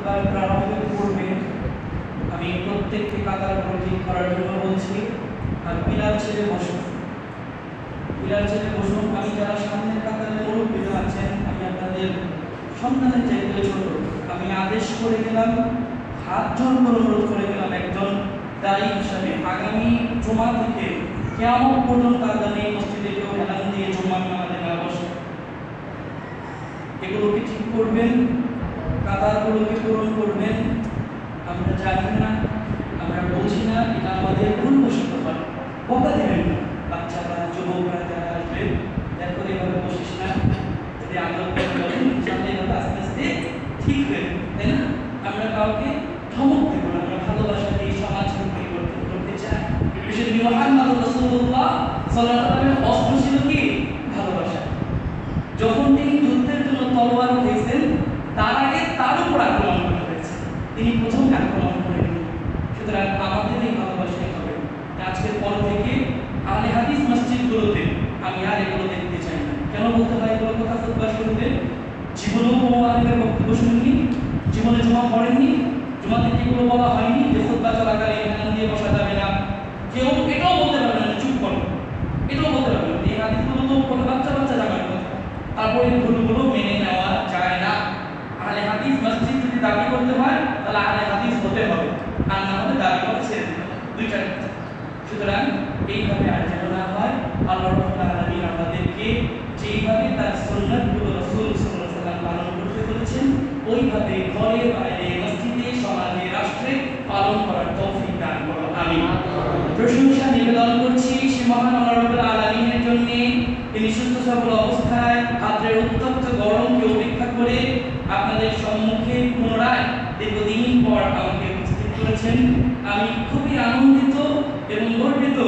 খুতবার প্রারম্ভের পূর্বে আমি প্রত্যেকটি কাতার ঠিক করার জন্য বলছি, আর পিলার ছেড়ে বসুন, পিলার ছেড়ে বসুন। আমি যারা সামনের কাতারে মুরব্বীরা আছেন, আমি আপনাদের সন্তানের চাইতে ছোট, আমি আদেশ করে গেলাম, হাত জোর করে অনুরোধ করে গেলাম একজন দায়ী হিসাবে, আগামী জুমা থেকে কিয়ামত পর্যন্ত আগামী মসজিদে কেউ এলান দিয়ে জুমার নামাজে না বসে। এগুলোকে ঠিক করবেন, কাতারগুলোকে পূরণ করবেন। আমরা জানি না, আমরা বুঝি না, এটা আমাদের ভুলবশত হয়। বকা দেবেন না, বাচ্চারা যুবকরা যারা আসবে, দেখো এভাবে বসিস না, যদি আমরা বলেন ইনশাআল্লাহ এভাবে আস্তে আস্তে ঠিক হয়ে যাবে, তাই না? আমরা কাউকে ধমক দেব না, আমরা ভালোবাসা দিয়ে সমাজকে পরিবর্তন করতে চাই। বিশেষ করে মুহাম্মদ রাসূলুল্লাহ সাল্লাল্লাহু আলাইহি ওয়াসাল্লামের অস্ত্র ছিল কি? ভালোবাসা। যখন তিনি যুদ্ধের জন্য তলোয়ার উঠেছেন, তার আগে তার উপর আক্রমণ করা হয়েছে, তিনি প্রথম আক্রমণ করেন। সুতরাং আমাদের এই ভালোবাসাই হবে। আজকের পর থেকে আহলে হাদিস মসজিদগুলোতে আমি আর এগুলো দেখতে চাই না। কেন বলতে হয় এগুলো কথা? খুতবা শুরুতে জীবনেও কোনো আলেমের বক্তব্য শুনিনি, জীবনে জুমা পড়েননি, জুমাতে এগুলো বলা হয়নি যে খুতবা চলাকালে এখান দিয়ে বসা যাবে না। কেউ এটাও বলতে পারবে না চুপ করো, এটাও বলতে পারবে না। এই হাদিসগুলো তো কোনো বাচ্চা বাচ্চা জানার কথা, তারপরে এই ভুলগুলো মেনে নেওয়া যায় না। আহলে হাদিস মসজিদ যদি দাবি করতে হয়, তাহলে আহলে হাদিস হতে হবে, আর না হলে দাবি করে ছেড়ে দিতে হবে, দুইটা। সুতরাং এইভাবে আর যেন না হয়। আল্লাহ রাব্বুল আলামিন আমাদেরকে যেইভাবে তার সুন্নাতগুলো রাসূল সাল্লাল্লাহু আলাইহি ওয়াসাল্লাম পালন করতে বলেছেন, ওইভাবে ঘরে বাইরে মসজিদে সমাজে রাষ্ট্রে পালন করার তৌফিক দান করুন। আমিন। প্রশংসা নিবেদন করছি সে মহান আল্লাহ রাব্বুল আলামিনের জন্য, তিনি সুস্থ সবল অবস্থায় রাতের উত্তপ্ত গরমকে উপেক্ষা করে আপনাদের সম্মুখে পুনরায় দীর্ঘদিন পর আমাকে উপস্থিত করেছেন। আমি খুবই আনন্দিত এবং গর্বিত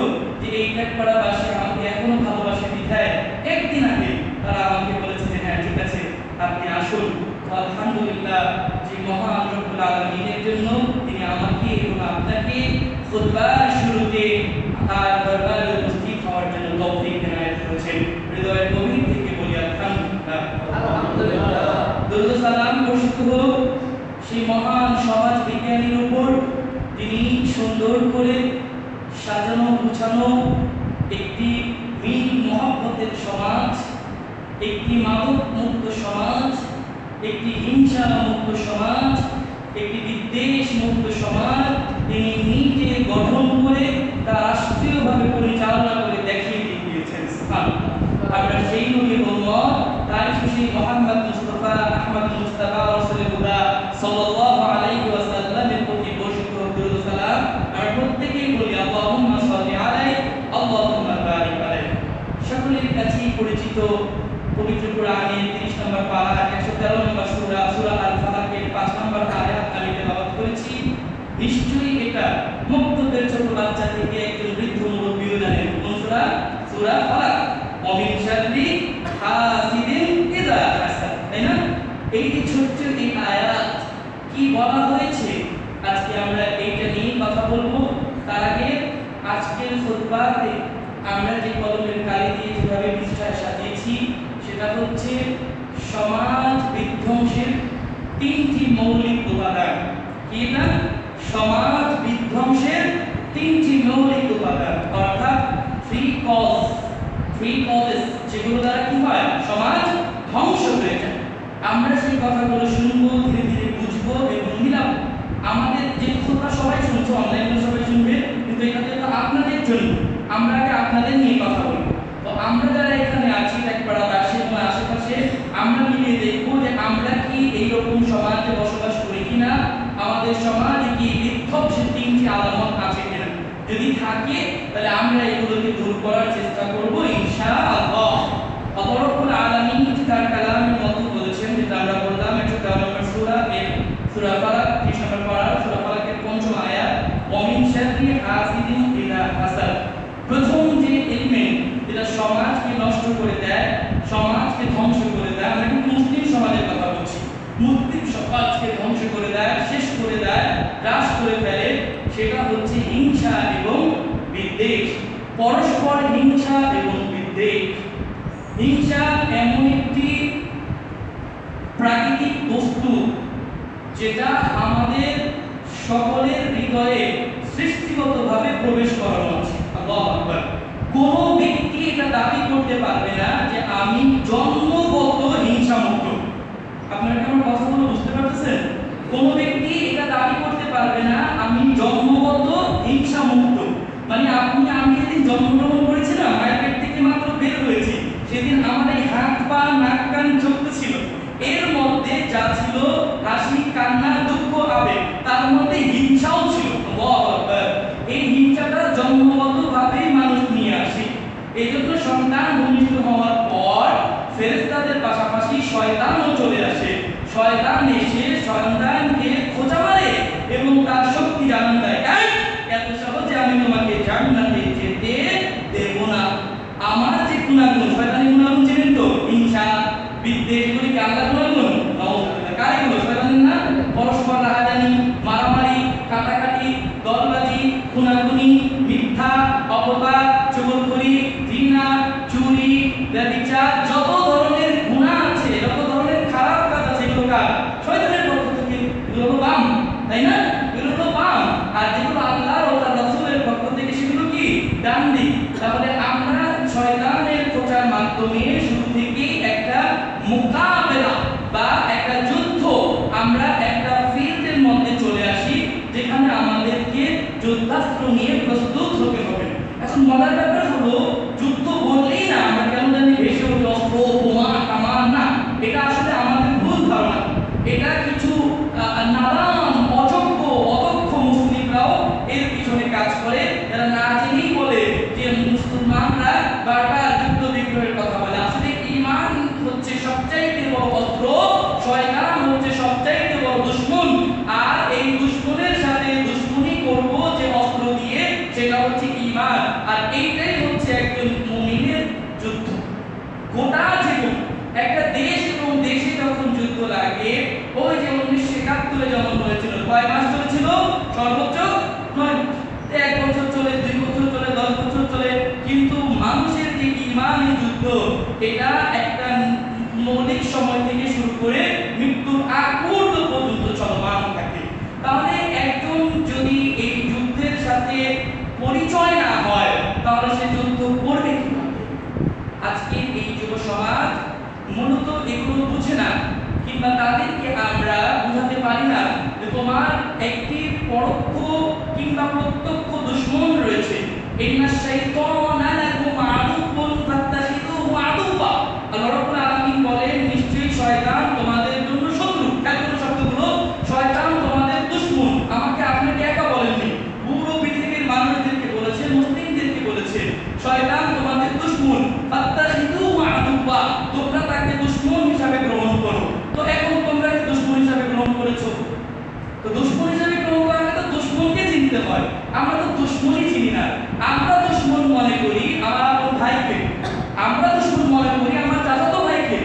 যে এই ত্যাগপাড়াবাসী আমাকে এখনো ভালোবাসে বিধায় একদিন আগে তারা আমাকে বলেছে যে হ্যাঁ ঠিক আছে আপনি আসুন। আলহামদুলিল্লাহ, যে মহান রব্বুল আলামিনের জন্য তিনি আমাকে এবং আপনাকে খুতবার শুরুতে তার দরবারে উপস্থিত হওয়ার জন্য তৌফিক এনায়েত করেছেন। হৃদয়ের গভীর থেকে বলি আলহামদুলিল্লাহ। দরুদ সালাম বর্ষিত হোক সেই মহান সমাজ বিজ্ঞানীর উপর, তিনি সুন্দর করে সাজানো গুছানো একটি মিল মহব্বতের সমাজ, একটি মাদক মুক্ত সমাজ, একটি হিংসা মুক্ত সমাজ, একটি বিদ্বেষ মুক্ত সমাজ তিনি নিজে গঠন করে তা রাষ্ট্রীয়ভাবে পরিচালনা করে দেখিয়ে দিয়েছেন। আমরা সেই নবীর উম্মত, তার খুশি মুহাম্মদ মুস্তাফা আহমদ মুস্তাফা রাসূলুল্লাহ সাল্লাল্লাহু আলাইহি ওয়াসাল্লামের প্রতি বর্ষিত দরুদ সালাম আমরা প্রত্যেকেই বলি আল্লাহুম্মা সাল্লি আলাইহি আল্লাহুম্মা বারিক আলাইহি। সকলের কাছেই পরিচিত পবিত্র কোরআনের 30 নম্বর পারা 113 নম্বর সূরা সূরা আল ফালাকের 5 নম্বর আয়াত আমি তেলাওয়াত করেছি। নিশ্চয়ই এটা মুক্তদের ছোট বাচ্চা থেকে একজন বৃদ্ধ মুরব্বিও জানেন। কোন সূরা? সূরা ফালাক। ওমিন শাররি হাসিদিন ইযা হাসাদ, তাই না? এই যে ছোট্ট এই আয়াত কি বলা হয়েছে, আজকে আমরা এইটা নিয়ে কথা বলবো। তার আগে আজকের খুতবাতে আমরা যে কলমের কালি দিয়ে যেভাবে পৃষ্ঠায় সাজিয়েছি সেটা হচ্ছে সমাজ বিধ্বংসের 3টি মৌলিক উপাদান। কি না? সমাজ বিধ্বংসের 3টি মৌলিক উপাদান, অর্থাৎ 3 কজেস, যেগুলো দ্বারা কি হয়? সমাজ ধ্বংস হয়ে যায়। আমরা সেই কথাগুলো শুনবো, ধীরে ধীরে বুঝবো এবং মিলাবো। আমাদের যে কথা সবাই শুনছে, অনলাইনে সবাই শুনবে, কিন্তু এখানে তো আপনাদের জন্য, আমরা আগে আপনাদের নিয়ে কথা বলবো। তো আমরা যারা এখানে আছি ত্যাগপাড়াবাসী এবং আশেপাশে, আমরা মিলিয়ে দেখবো যে আমরা কি এইরকম সমাজে বসবাস করি কিনা, আমাদের সমাজে কি বিধ্বংসের 3টি আলামত আছে কিনা। যদি থাকে তাহলে আমরা এগুলোকে দূর করার চেষ্টা করব ইনশাআল্লাহ। আল্লাহ রাব্বুল আলামিন তার কালামের মধ্যে বলেছেন, যেটা আমরা বললাম, 113 নম্বর সূরা সূরা ফালাক 30 নম্বর পারা সূরা ফালাকের 5ম আয়াত, ওমিন শাররি হাসিদিন ইযা হাসাদ। প্রথম যে এলিমেন্ট যেটা সমাজকে নষ্ট করে দেয়, সমাজকে ধ্বংস করে দেয়, আমরা কিন্তু মুসলিম সমাজের কথা বলছি, মুসলিম সমাজকে ধ্বংস করে দেয়, শেষ করে দেয়, হ্রাস করে ফেলে, সেটা হচ্ছে হিংসা এবং বিদ্বেষ। পরস্পর হিংসা এবং বিদ্বেষ। হিংসা এমন একটি প্রাকৃতিক বস্তু যেটা আমাদের সকলের হৃদয়ে সৃষ্টিগতভাবে প্রবেশ করানো আছে। আল্লাহু আকবার। কোনো ব্যক্তি এটা দাবি করতে পারবে না যে আমি জন্মগত হিংসামুক্ত। আপনারা কি আমার কথাগুলো বুঝতে পারতেছেন? কোনো ব্যক্তি এটা দাবি করতে পারবে না আমি জন্মগত হিংসামুক্ত। মানে আমি যেদিন জন্মগ্রহণ করেছি না, মায়ের পেট থেকে মাত্র বের হয়েছি, সেদিন আমার এই হাত পা নাক কান চোখ ছিল, এর মধ্যে যা ছিল হাসি কান্না দুঃখ আবেগ, তার মধ্যে হিংসাও ছিল। আল্লাহু আকবার। এই হিংসাটা জন্মগতভাবেই মানুষ নিয়ে আসে। এই জন্য সন্তান ভূমিষ্ঠ হওয়ার পর ফেরেশতাদের পাশাপাশি শয়তানও চলে আসে। শয়তান এসে সন্তানকে খোঁচা মারে এবং তার শক্তি জানান দেয়, এত সহজে আমি তোমাকে জান্নাতে যেতে দেব না। আমার যে গুণাগুণ, শয়তানি গুণাগুণ চিনেন তো? হিংসা, বিদ্বেষ, এগুলি কি আল্লাহর গুণাগুণ? নাউযুবিল্লাহ। কার এগুলো? শয়তানের না? পরস্পর রাহাজানি, মারামারি, কাটাকাটি, দলবাজি, খুনাখুনি, মিথ্যা, অপবাদ, চুগলখড়ি, জিনা, চুরি, ব্যভিচার, যত ধরনের গুনাহ আছে, যত ধরনের খারাপ কাজ আছে, এগুলো কার? শয়তানের পক্ষ থেকে। এগুলো হলো বাম, তাই না? এগুলো হলো বাম। আর যেগুলো আল্লাহ ও তার রাসূলের পক্ষ থেকে সেগুলো কি? ডান দিক। তাহলে আমরা শয়তানের খোঁচার মাধ্যমে শুরু থেকেই একটা মোকাবেলা বা একটা যুদ্ধ, আমরা একটা ফিল্ডের মধ্যে চলে আসি যেখানে আমাদেরকে যুদ্ধাস্ত্র নিয়ে প্রস্তুত হতে হবে। এখন মজার ব্যাপার হলো, যুদ্ধ বললেই না আমরা কেন জানি ভেসে উঠে অস্ত্র, বোমা, কামান। না, এটা আসলে আমাদের ভুল ধারণা। এটা কিছু নাদান, অযোগ্য, অদক্ষ মুসলিমরাও এর পিছনে কাজ করে। এরা না জেনেই বলে যে মুসলমানরা বারবার যুদ্ধ বিগ্রহের কথা বলে। আসলে ঈমান হচ্ছে সবচাইতে বড় অস্ত্র, শয়তান হচ্ছে সবচাইতে বড় দুশমন। আর এই দুশমনের সাথে দুশমনি করব যে অস্ত্র দিয়ে, সেটা হচ্ছে ঈমান। আর এইটাই হচ্ছে একজন মুমিনের যুদ্ধ। গোটা জীবন একটা দেশ এবং দেশে যখন যুদ্ধ লাগে, ওই যে 1971 যেমন হয়েছিল, কয় মাস চলেছিল? সর্বোচ্চ 9 মাস। 1 বছর চলে, 2 বছর চলে, 10 বছর চলে, কিন্তু মানুষের যে ঈমানি যুদ্ধ, এটা একটা মৌলিক সময় থেকে শুরু করে মৃত্যুর আগ মুহূর্ত পর্যন্ত চলমান থাকে। তাহলে একজন যদি এই যুদ্ধের সাথে পরিচয় না হয়, তাহলে সে যুদ্ধ করবে কিভাবে? আজকে এই যুব সমাজ মূলত এগুলো বুঝে না, কিংবা তাদেরকে আমরা বুঝাতে পারি না যে তোমার একটি পরোক্ষ কিংবা প্রত্যক্ষ দুশমন রয়েছে। ইন্না শাইতানা লাকুম আদুউন ফাত্তাখিযুহু আদুওয়া। আল্লাহ রাব্বুল আলামিন বলেন, নিশ্চয়ই শয়তান তোমাদের জন্য শত্রু। এতগুলো শব্দগুলো, শয়তান তোমাদের দুশমন। আমাকে আপনাকে একা বলেননি, পুরো পৃথিবীর মানুষদেরকে বলেছে, মুসলিমদেরকে বলেছে, শয়তান তোমাদের দুশমন। ফাত্তাখিযুহু আদুওয়া, তোমরা তাকে দুশমন হিসাবে গ্রহণ করো। তো এখন তোমরা কি দুশমন হিসাবে গ্রহণ করেছো? তো দুশমন হিসাবে গ্রহণ করলে তো দুশমনকে চিনতে হয়। আমরা তো দুশমনই চিনি না। আমরা দুশমন মনে করি আমার আপন ভাইকে, আমরা দুশমন মনে করি আমার চাচাতো ভাইকে,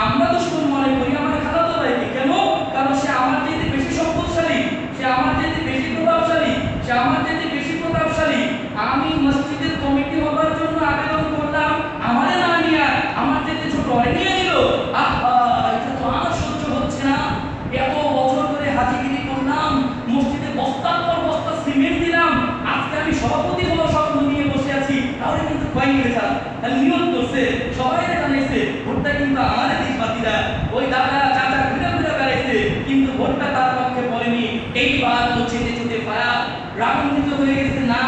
আমরা দুশমন মনে করি আমার খালাতো ভাইকে। কেন? কারণ সে আমার চাইতে বেশি সম্পদশালী, সে আমার চাইতে বেশি প্রভাবশালী, সে আমার চাইতে বেশি প্রতাপশালী। আমি মসজিদের কমিটি হবার জন্য আবেদন করলাম, আমারে না নিয়ে আমার চাইতে ছোট হয় নিয়ে নিল। আহা, এটা তো আর সহ্য হচ্ছে না। এত বছর ধরে হাজিগিরি করলাম, মসজিদে বস্তার পর বস্তা সিমেন্ট দিলাম, আজকে আমি সভাপতি হওয়ার স্বপ্ন নিয়ে বসে আছি। তাহলে কিন্তু কয়েক গেছে, তাহলে নিয়ত করছে, সবাই জানাইছে, ভোটটা কিন্তু আমাদের দেশবাসীরা, ওই দাদা চাচা ঘুরে ঘুরে বেড়াইছে, কিন্তু ভোটটা তার পক্ষে পড়েনি। এইবার তো যেতে যেতে পারা রাগান্বিত হয়ে গেছে, না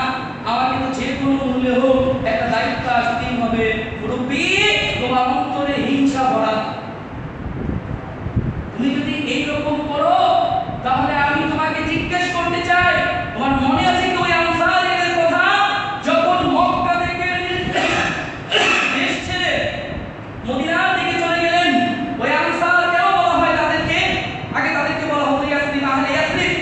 আমাকে তো যে কোনো মূল্যে হোক একটা দায়িত্ব আসতেই হবে। মুরব্বী, তোমার অন্তরে হিংসা ভরা, তুমি যদি এইরকম করো, তাহলে আমি তোমাকে জিজ্ঞেস করতে চাই, তোমার মনে আছে কি ওই আনসারীদের কথা, যখন মক্কা থেকে দেশ ছেড়ে মদিনার দিকে চলে গেলেন? ওই আনসার কেন বলা হয় তাদেরকে? আগে তাদেরকে বলা হতো ইয়াসরিব, আহলে ইয়াসরিব,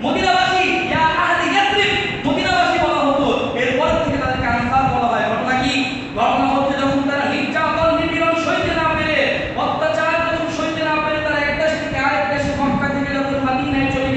মদিনাবাসী, ইয়া আহলে ইয়াসরিব, মদিনাবাসী বলা হতো। এরপর থেকে তাদেরকে আনসার বলা হয়। ঘটনা কি? ঘটনা হচ্ছে যখন তারা নির্যাতন নিপীড়ন সইতে না পেরে, অত্যাচার যখন সইতে না পেরে, তারা এক দেশ থেকে আরেক দেশে, মক্কা থেকে যখন মদিনায় চলে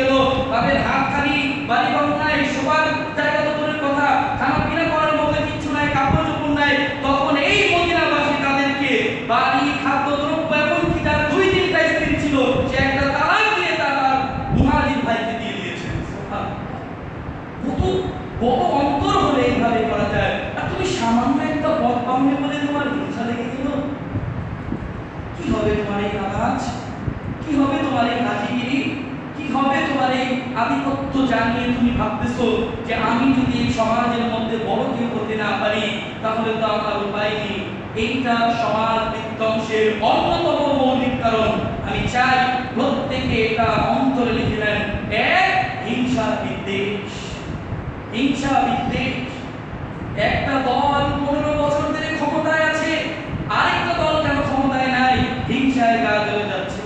তোমার এই হাজিগিরি, কি হবে তোমার এই আধিপত্য জানিয়ে তুমি ভাবতেছো যে আমি যদি এই সমাজের মধ্যে বড় কেউ হতে না পারি তাহলে তো আমার উপায় নেই। এইটা সমাজ বিধ্বংসের অন্যতম মৌলিক কারণ। আমি চাই প্রত্যেকে এটা অন্তরে লিখে নেন। এক, হিংসা বিদ্বেষ। হিংসা বিদ্বেষ। একটা দল 15 বছর ধরে ক্ষমতায় আছে, আরেকটা দল কেন ক্ষমতায় নাই? হিংসায় গা জ্বলে যাচ্ছে।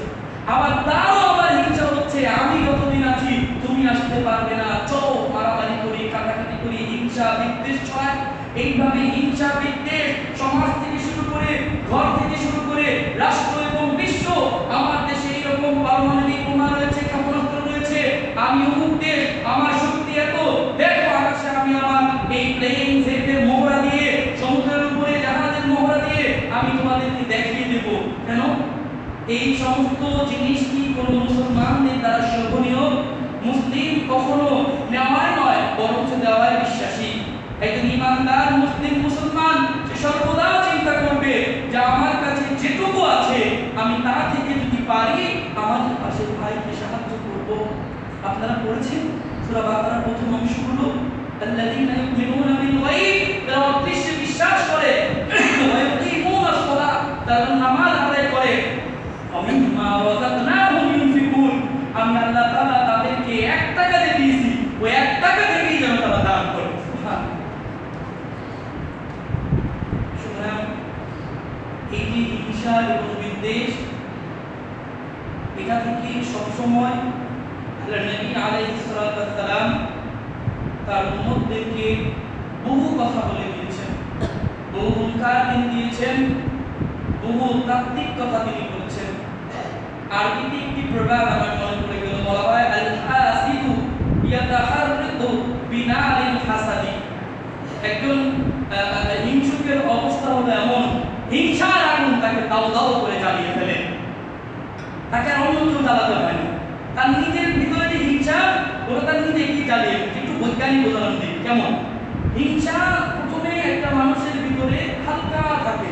আবার তারও আবার হিংসা হচ্ছে, আমি যতদিন আছি তুমি আসতে পারবে না, চলো মারামারি করি, কাটাকাটি করি, হিংসা বিদ্বেষ ছড়ায়। এইভাবে হিংসা বিদ্বেষ সমাজ থেকে শুরু করে, ঘর থেকে শুরু করে, রাষ্ট্র এবং বিশ্ব। আমার দেশে এইরকম পারমাণবিক বোমা রয়েছে, ক্ষেপণাস্ত্র রয়েছে, আমি অমুক দেশ, আমার শক্তি এত, দেখো আকাশে আমি আমার এই প্লেন সেটের মোহরা দিয়ে, সমুদ্রের উপরে জাহাজের মোহরা দিয়ে আমি তোমাদেরকে দেখিয়ে দেব। কেন? এই সমস্ত জিনিস কি কোনো মুসলমানদের দ্বারা শোভনীয়? মুসলিম কখনো নেওয়ায় নয়, বরঞ্চ দেওয়ায় বিশ্বাসী। একজন ইমানদার মুসলিম মুসলমান সে সর্বদা চিন্তা করবে যে আমার কাছে যেটুকু আছে আমি তা থেকে যদি পারি আমার পাশের ভাইকে সাহায্য করব। আপনারা পড়েছেন সূরা বাকারার প্রথম অংশগুলো, আল্লাযীনা ইউমিনুনা বিল গায়ব, তারা অদৃশ্যে বিশ্বাস করে, ওয়া ইউকিমুনাস সালাত, তারা নামাজ আদায় করে, ওয়া মিম্মা রাযাকনাহুম ইউনফিকুন, আমি আল্লাহ তাআলা তাদেরকে 1 টাকা দিয়ে দিয়েছি, ওই 1 টাকা থেকেই যেন তারা দান করে। সুতরাং এই যে হিংসা এবং বিদ্বেষ, এটা থেকে সবসময় আল্লাহর নবী আলাইহিস সালাতু ওয়াস সালাম তার উম্মতদেরকে বহু কথা বলে দিয়েছেন, বহু হুঙ্কার দিয়েছেন, বহু তাত্ত্বিক কথা তিনি বলেছেন। আরবিতে একটি প্রবাদ আমার মনে পড়ে গেল, বলা হয় আল হাসিদু ইয়াতাহাররাদু বিনালিল হাসাদি। একজন হিংসুকের অবস্থা হলো এমন, হিংসার আগুন তাকে দাউ দাউ করে জ্বালিয়ে ফেলে, তাকে আর অন্য কেউ জ্বালাতে হয় না। তার নিজের ভিতরে যে হিংসা, ওটা তার নিজেকেই জ্বালিয়ে। একটু বৈজ্ঞানিক উদাহরণ দিই। কেমন? হিংসা প্রথমে একটা মানুষের ভিতরে হালকা থাকে,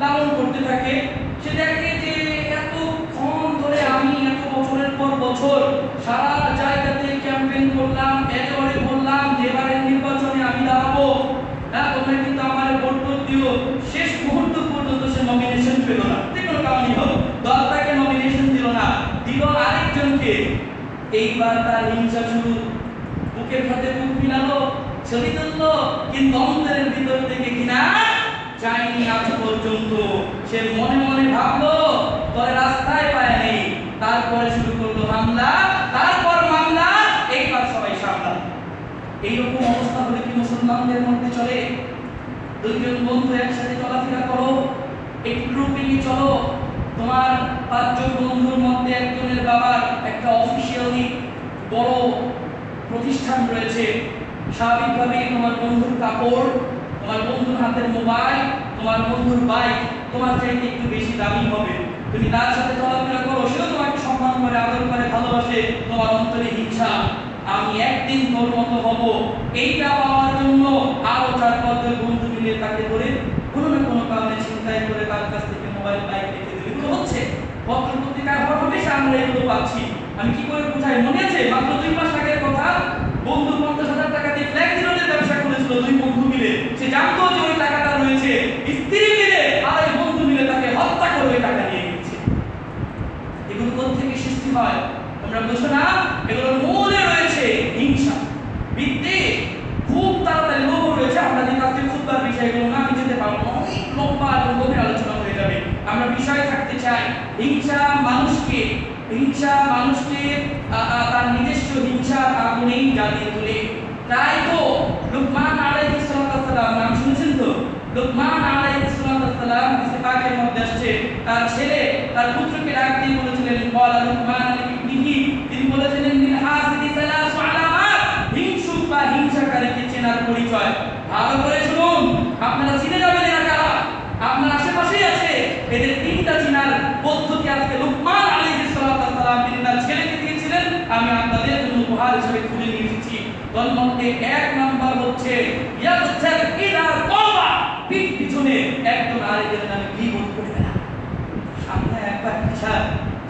লালন করতে থাকে। সে দেখে যে এতক্ষণ ধরে আমি এত বছরের পর বছর সারা জায়গাতে ক্যাম্পেইন করলাম, একেবারে বললাম যে এবারের নির্বাচনে আমি দাঁড়াবো, হ্যাঁ তোমরা কিন্তু আমার ভোট দিও। শেষ মুহূর্ত পর্যন্ত সে নমিনেশন পেল না, যে কোনো কারণই হোক, দল তাকে নমিনেশন দিল না, দিল আরেকজনকে। এইবার তার হিংসা শুরু, বুকের সাথে বুক মিলালো, ছবি তুললো, কিন্তু অন্তরের ভিতর থেকে কিনা যায়নি আজ পর্যন্ত। সে মনে মনে ভাবলো তবে রাস্তায় পায় নেই, তারপরে শুরু করলো হামলা, তারপর মামলা, এইবার সবাই সামলা। এইরকম অবস্থা হলে কি মুসলমানদের মধ্যে চলে? দুইজন বন্ধু একসাথে চলাফেরা করো, একটু গ্রুপিংয়ে চলো, তোমার 5 জন বন্ধুর মধ্যে একজনের বাবার একটা অফিসিয়ালি বড় প্রতিষ্ঠান রয়েছে। স্বাভাবিকভাবেই তোমার বন্ধুর কাপড়, তোমার বন্ধুর হাতের মোবাইল, তোমার বন্ধুর বাইক তোমার চাইতে একটু বেশি দামি হবে। তুমি তার সাথে চলাফেরা করো, সেও তোমাকে সম্মান করে, আদর করে, ভালোবাসে। তোমার অন্তরে হিংসা, আমি একদিন তোর মতো হব। এইটা পাওয়ার জন্য আরো 4-5 জন বন্ধু মিলে তাকে ধরে কোনো না কোনো কারণে চিন্তায় করে তার কাছ থেকে মোবাইল বাইক রেখে দিল। এগুলো হচ্ছে পত্র পত্রিকার হরফেশে আমরা এগুলো পাচ্ছি। আমি কি করে বুঝাই? মনে আছে মাত্র 2 মাস আগের কথা, বন্ধু 50,000 টাকা দিয়ে ফ্ল্যাগ জিরোনের ব্যবসা করেছিল 2 বন্ধু মিলে। সে জানতো যে ওই টাকাটা রয়েছে, স্ত্রী মিলে আর এই বন্ধু মিলে তাকে হত্যা করে টাকা নিয়ে গেছে। এগুলো কোথা থেকে সৃষ্টি হয় তোমরা বুঝো না? এগুলোর মূলে রয়েছে হিংসা, বিদ্বেষ, খুব তাড়াতাড়ি লোভ রয়েছে। আমরা যে আজকে খুববার বিষয়গুলো না আমি যেতে পারবো, অনেক লম্বা এবং গভীর আলোচনা হয়ে যাবে। আমরা বিষয় থাকতে চাই, হিংসা মানুষকে তার নিজস্ব হিংসার আগুনেই জ্বালিয়ে তোলে। তাই তো লুকমান আলাইহিস সালাম, নাম শুনেছেন তো? লুকমান আলাইহিস সালাম হাদিসে পাকের মধ্যে আসছে, তার ছেলে তার পুত্রকে ডাক দিয়ে বলেছিলেন, বলা লুকমান লিবনিহি, তিনি বলেছিলেন মিন হাসিদি সালাসু আলামাত, হিংসুক বা হিংসাকারীকে চেনার পরিচয়। ভালো করে শুনুন, আপনারা চিনে যাবেন এরা কারা, আপনার আশেপাশেই আছে। এদের 3টা চিনার পদ্ধতি আজকে লুকমান আলাইহিস সালাম তিনি তার ছেলেকে দিয়েছিলেন। আমি আপনাদের জন্য উপহার হিসেবে খুঁজে নিয়ে এসেছি। তার মধ্যে 1 নাম্বার হচ্ছে ইয়াসসার ইলা কওবা, পিঠ পিছনে একজন আরেকজনের নামে গীবত করে না। সামনে একবার হিসাব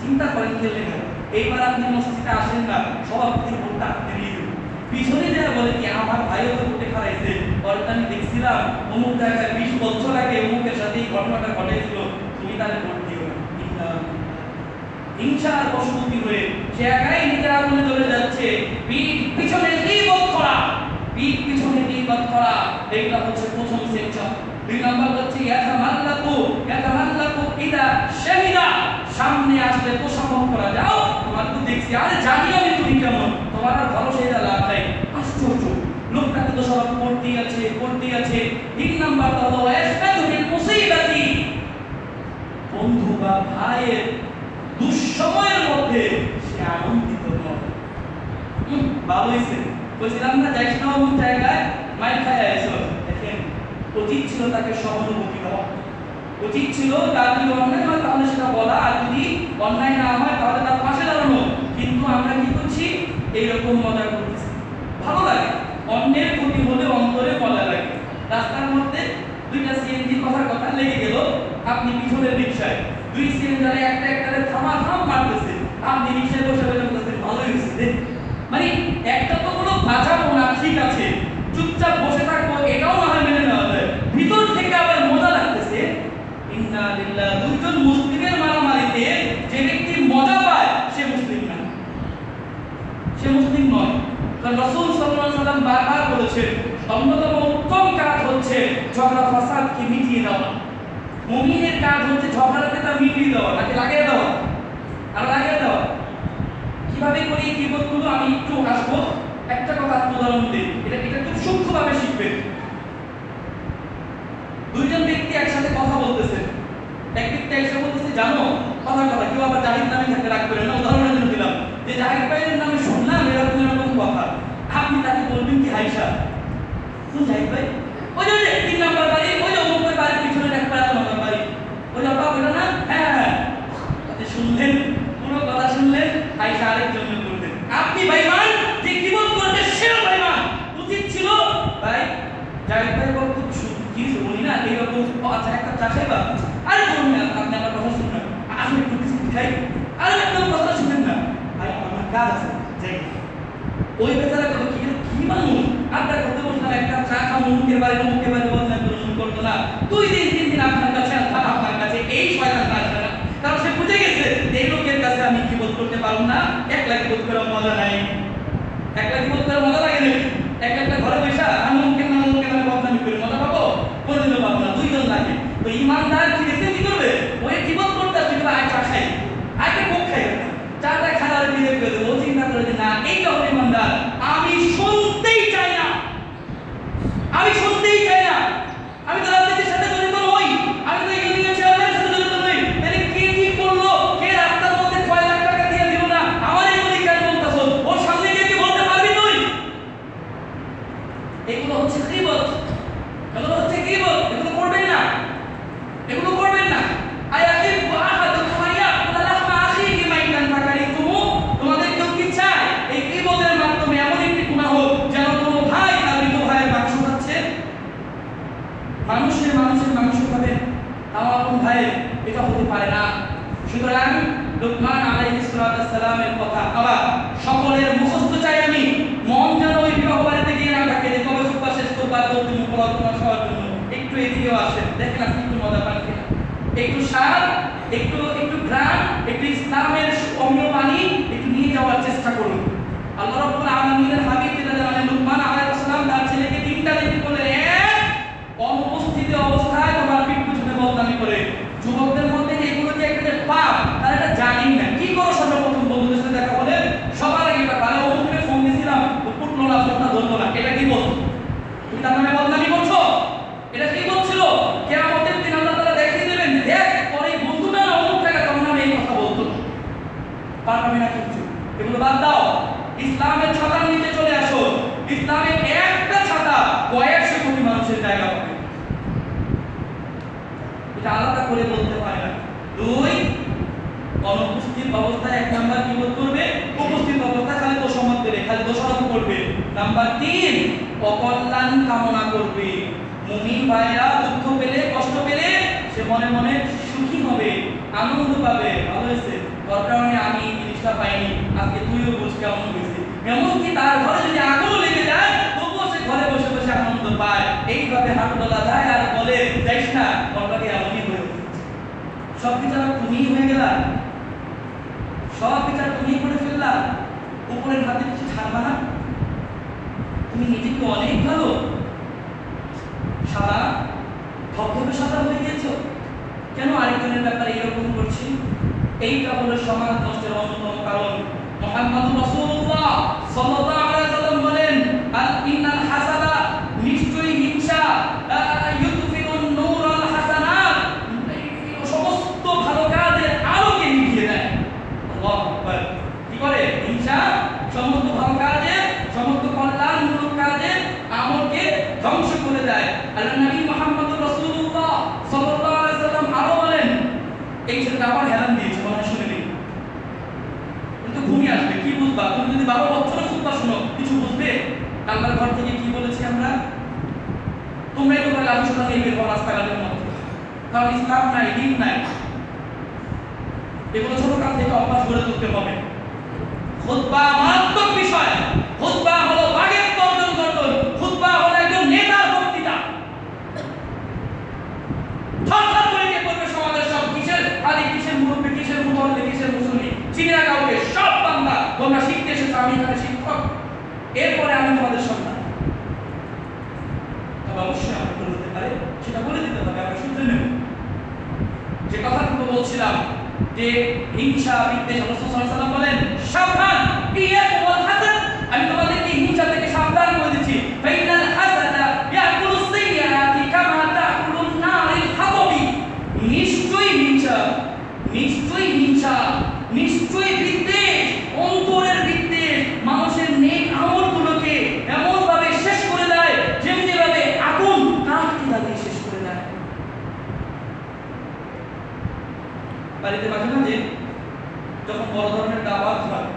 চিন্তা করেন, খেলে গেল এইবার আপনি মসজিদে আসেন না, সভাপতির ভোটটা আপনি দিয়ে দেবেন। পিছনে যারা বলে কি আমার ভাইও তো ভোটে খারাইছে, পরে আমি দেখছিলাম অমুক জায়গায় 20 বছর আগে অমুকের সাথে এই ঘটনাটা ঘটেছিল, তুমি তাহলে ভোট দিও না। হিংসা আর পশুপতি হয়ে সে একাই নিজের আগুনে জ্বলে যাচ্ছে। পিছনে গীবত করা, পিছনে গীবত করা, এইটা হচ্ছে প্রথম সেকশন। 2 নাম্বার হচ্ছে ইয়াতামাল্লাকু ইদা শাহিদা, সামনে আসলে তোষামত করা, যাও তোমার তো দেখছি, আরে জানি আমি তুমি কেমন, তোমার আর ভালো সেটা লাভ নাই। আশ্চর্য, লোকটাকে তো সব করতেই আছে। 3 নাম্বার হলো ওয়াসতাতুল মুসিবাতি, বন্ধু বা ভাইয়ের দুঃসময়ের মধ্যে সে আনন্দিত নয়। ভালো হয়েছে, বলছিলাম না যাইস না অমুক জায়গায়, মাইল খাই আইসো। দেখেন, উচিত ছিল তাকে সহানুভূতি দেওয়া, উচিত ছিল তার যদি অন্যায় হয় তাহলে সেটা বলা, আর যদি অন্যায় না হয় তাহলে তার পাশে দাঁড়ানো। কিন্তু আমরা কি করছি, এইরকম মজা করতেছি। ভালো লাগে, অন্যের ক্ষতি হলে অন্তরে মজা লাগে। রাস্তার মধ্যে 2টা সিএনজি কথা লেগে গেল, আপনি পিছনের রিকশায় 2 সিএনজি একটা থাম মারতেছে, আপনি রিকশায় বসে বলতেছেন ভালোই হয়েছে। মানে একটা তো কোনো বাঁচাবো না, ঠিক আছে চুপচাপ বসে থাকবো, এটাও না হয় মেনে নেওয়া যায়, ভিতর থেকে আবার মজা লাগতেছে। ইন্না লিল্লাহ, 2 জন মুসলিমের মারামারিতে যে ব্যক্তি মজা পায় সে মুসলিম না, সে মুসলিম নয়। কারণ রাসূল সাল্লাল্লাহু আলাইহি ওয়াসাল্লাম বারবার বলেছেন অন্যতম উত্তম কাজ হচ্ছে ঝগড়া ফাসাদকে মিটিয়ে দেওয়া। মুমিনের কাজ হচ্ছে ঝগড়াকে তা মিটিয়ে দেওয়া, তাকে লাগিয়ে দেওয়া। আর লাগিয়ে দেওয়া কিভাবে করি কি বলবো আমি একটু আসবো, একটা কথা উদাহরণ দিই, এটা খুব সূক্ষ্মভাবে শিখবেন। 2 জন ব্যক্তি একসাথে কথা বলতেছে, এক ব্যক্তি এসে বলতেছে জানো কথা কেউ আবার জাহিদ নামে থাকতে রাগ করেন না, উদাহরণের জন্য দিলাম যে জাহিদ ভাইয়ের নামে শুনলাম এরকম কথা, আপনি তাকে বলবেন কি হাইসা তো জাহিদ ভাই ওই যে 3 নাম্বার বাড়ি, ওই যে অমুকের বাড়ির পিছনে 1 নম্বর বাড়ি, ওই যে আপা ওটা না, হ্যাঁ আপনি শুনলেন, পুরো কথা শুনলেন, হাইসা আরেকজনের বললেন আপনি ভাইমান যে কি বলতে সেও ভাইমান। উচিত ছিল ভাই জাহিদ ভাই বলতো কি শুনি না এইরকম, আচ্ছা একটা চা খাইবা, আরে বলুন না আপনি আমার কথা শুনবেন, আসলে একটু বিস্কুট খাই, আরে একদম কথা শুনেন না ভাই আমার কাজ আছে যাই। ওই বেচারা কত কি মানুষ, আড্ডা করতে বসলাম, একটা চা খাবো, মুখের বাড়ি বলতেন করতো না, 2 দিন 3 দিন আপনার কাছে এই শয়তানটা আসবে না, কারণ সে বুঝে গেছে এই লোকের কাছে আমি কি করতে পারবো না, একলা কি করে মজা নাই, একলা কি করে মজা লাগে নাকি, একটা ঘরে বসে আমি মুখে বদনামি করে মজা পাবো, কোনোদিনও পাবো না, 2 জন লাগে। তো ইমানদার কি গেছে কি করবে, ওই জীবন করতে আসছে আয় চা খাই, আগে মুখ খাই না, চাটা খাওয়ার বিয়ে করে দেবো, চিন্তা করে যে না এইটা হলো ইমানদার, আমি শুনতেই চাই না, আমি তো রাজনীতির সাথে জড়িত নই, আমি তো ইউনিয়ন চেয়ারম্যানের সাথে জড়িত নই, তাহলে কে কি করলো, কে রাস্তার মধ্যে 6 লাখ টাকা দিয়ে দিল না, আমার এগুলি কেন বলতেছ, ওর সামনে গিয়ে কি বলতে পারবি তুই? এগুলো হচ্ছে গীবত, এগুলো করবেন না, এগুলো করবেন না। আয়াহিবু আহাদুকুম আয়াকুলা লাহমা আখিহি মাইতান ফাকারিতুমু, তোমাদের কেউ কি চায় এই গীবতের মাধ্যমে এমন একটি গুনাহ হোক যেন কোনো ভাই তার মৃত ভাইয়ের মাংস খাচ্ছে, মানুষের মাংস খাবে আমার আপন ভাইয়ের, এটা হতে পারে না। সুতরাং লুকমান আলাইহিস সালামের কথা আবার সকলের মুখস্থ চাই আমি, মন যেন ওই বিবাহ বাড়িতে গিয়ে না থাকে যে কবে সুপার শেষ করবা তুমি পড়াশোনা সবার জন্য, একটু এদিকেও আসেন, দেখেন আপনি একটু মজা পান কিনা, একটু স্বাদ, একটু ঘ্রাণ, একটু ইসলামের অমীয় পানি একটু নিয়ে যাওয়ার চেষ্টা করুন। আল্লাহ রাব্বুল আলামিনের হাবিব যেটা জানেন, লুকমান আলাইহিস সালাম তার ছেলেকে 3টা জিনিস বললেন, এক অনুপস্থিত অবস্থায় তোমার পিঠ পিছনে বদনামি করে। যুবকদের মধ্যে এগুলো যে একটা পাপ তারা এটা জানেন না, কি করো সর্বপ্রথম বন্ধুদের সাথে দেখা হলে সবার আগে এটা ভালো অমুককে ফোন দিয়েছিলাম উঠলো না, ফোনটা ধরলো না, এটা কি বলছো, তুমি তার নামে বদনামি করছো, এটা কি বলছিল, কিয়ামতের দিন আল্লাহ তাআলা দেখিয়ে দেবেন, দেখ তোর এই বন্ধুটা না অমুক টাকা তোর নামে এই কথা বলতো, পারবে না কিছু, এগুলো বাদ দাও, ইসলামের ছাতার নিচে চলে আসো। ইসলামের একটা ছাতা কয়েকশো কোটি মানুষের জায়গা পাবে, এটা আলাদা করে বলতে হয় না। 2 অনুপস্থিত অবস্থায় 1 নাম্বার কি করবে, উপস্থিত অবস্থায় খালি দোষামত দেবে, খালি দোষারোপ করবে। নাম্বার 3 অকল্যাণ কামনা করবে। মুমিন ভাইরা দুঃখ পেলে কষ্ট পেলে সে মনে মনে সুখী হবে, আনন্দ পাবে, ভালো হয়েছে দরকার নেই আমি এই জিনিসটা শিক্ষা পাইনি, আজকে তুইও বুঝ কেমন হয়েছে। এমনকি তার ঘরে যদি আগুন লেগে যায় তবুও সে ঘরে বসে বসে আনন্দ পায়। এইভাবে হাত তোলা যায় আর বলে যাইস না, বলবাকে এমনই হয়ে সব বিচার তুমি হয়ে গেলা, সব বিচার তুমি করে ফেললা, উপরের হাতে কিছু ছাড়বা না? তুমি নিজেকে অনেক ভালো সাদা ধবধবে সাদা হয়ে গেছো, কেন আরেকজনের ব্যাপারে এরকম করছি? এইটা হলো সমাজ নষ্টের অন্যতম কারণ। মুহাম্মদুর রাসূলুল্লাহ সাল্লাল্লাহু আলাইহি ওয়াসাল্লাম বলেন, আল ইন্নাল হাসাদা, নিশ্চয়ই হিংসা, ইউতফিউন নূরাল হাসানাত, সমস্ত ভালো কাজের আলোকে নিভিয়ে দেয়। আল্লাহু আকবার। কি করে? হিংসা সমস্ত ভালো কাজের, সমস্ত কল্যাণমূলক কাজের আমলকে ধ্বংস করে দেয়। আল্লাহ নবী মুহাম্মদুর রাসূলুল্লাহ সাল্লাল্লাহু আলাইহি ওয়াসাল্লাম আরো বলেন, এই ছেলেটা আবার হেরান দিয়েছে, মনে শুনে নিন, কিন্তু ঘুমিয়ে আসবে, কি বুঝবা? তুমি যদি 12 বছর খুতবা শুনো, কিছু বুঝবে? আল্লাহর ঘর থেকে কি বলেছি আমরা? তোমরাই তো বলে আলোচনা নিয়ে বের হও রাস্তাঘাটের মধ্যে, কারণ ইসলাম নাই, দিন নাই। এগুলো ছোট কাল থেকে অভ্যাস গড়ে তুলতে হবে। খুতবা মারাত্মক বিষয়। খুতবা হলো বাগের গর্জন গর্জন, খুতবা হলো একজন নেতার বক্তৃতা। ঠকঠক করে কে করবে সমাজের সব, কিসের আলী, কিসের মুরব্বী, কিসের মুতল্লি, কিসের মুসল্লি, চিনিরা কাউকে, সব বান্দা তোমরা শিখতে এসেছো, আমি এখানে শিক্ষক, এরপরে আমি তোমাদের সন্তান। তবে অবশ্যই আমার ভুল হতে পারে, সেটা বলে দিতে হবে, আমরা শুনতে নেব। যে কথাটুকু বলছিলাম যে হিংসা বিদ্বেষ, রাসূল সাল্লাল্লাহু আলাইহি ওয়াসাল্লাম বলেন সাবধান, ইয়াকুল হাসাদ, আমি তোমাদেরকে হিংসা থেকে সাবধান করে দিচ্ছি। ফাইনাল হাসাদা ইয়াকুলু সাইয়্যাতি কামা তাকুলুন নারিল হাতাবি, নিশ্চয়ই হিংসা, নিশ্চয়ই হিংসা, নিশ্চয়ই বিদ্বেষ, অন্তরের বিদ্বেষ মানুষের নেক আমলগুলোকে এমন ভাবে শেষ করে দেয় যেমনি ভাবে আগুন কাঠকে জ্বালিয়ে শেষ করে দেয়। বাড়িতে মাঝে মাঝে যখন বড় ধরনের দাওয়াত হয়,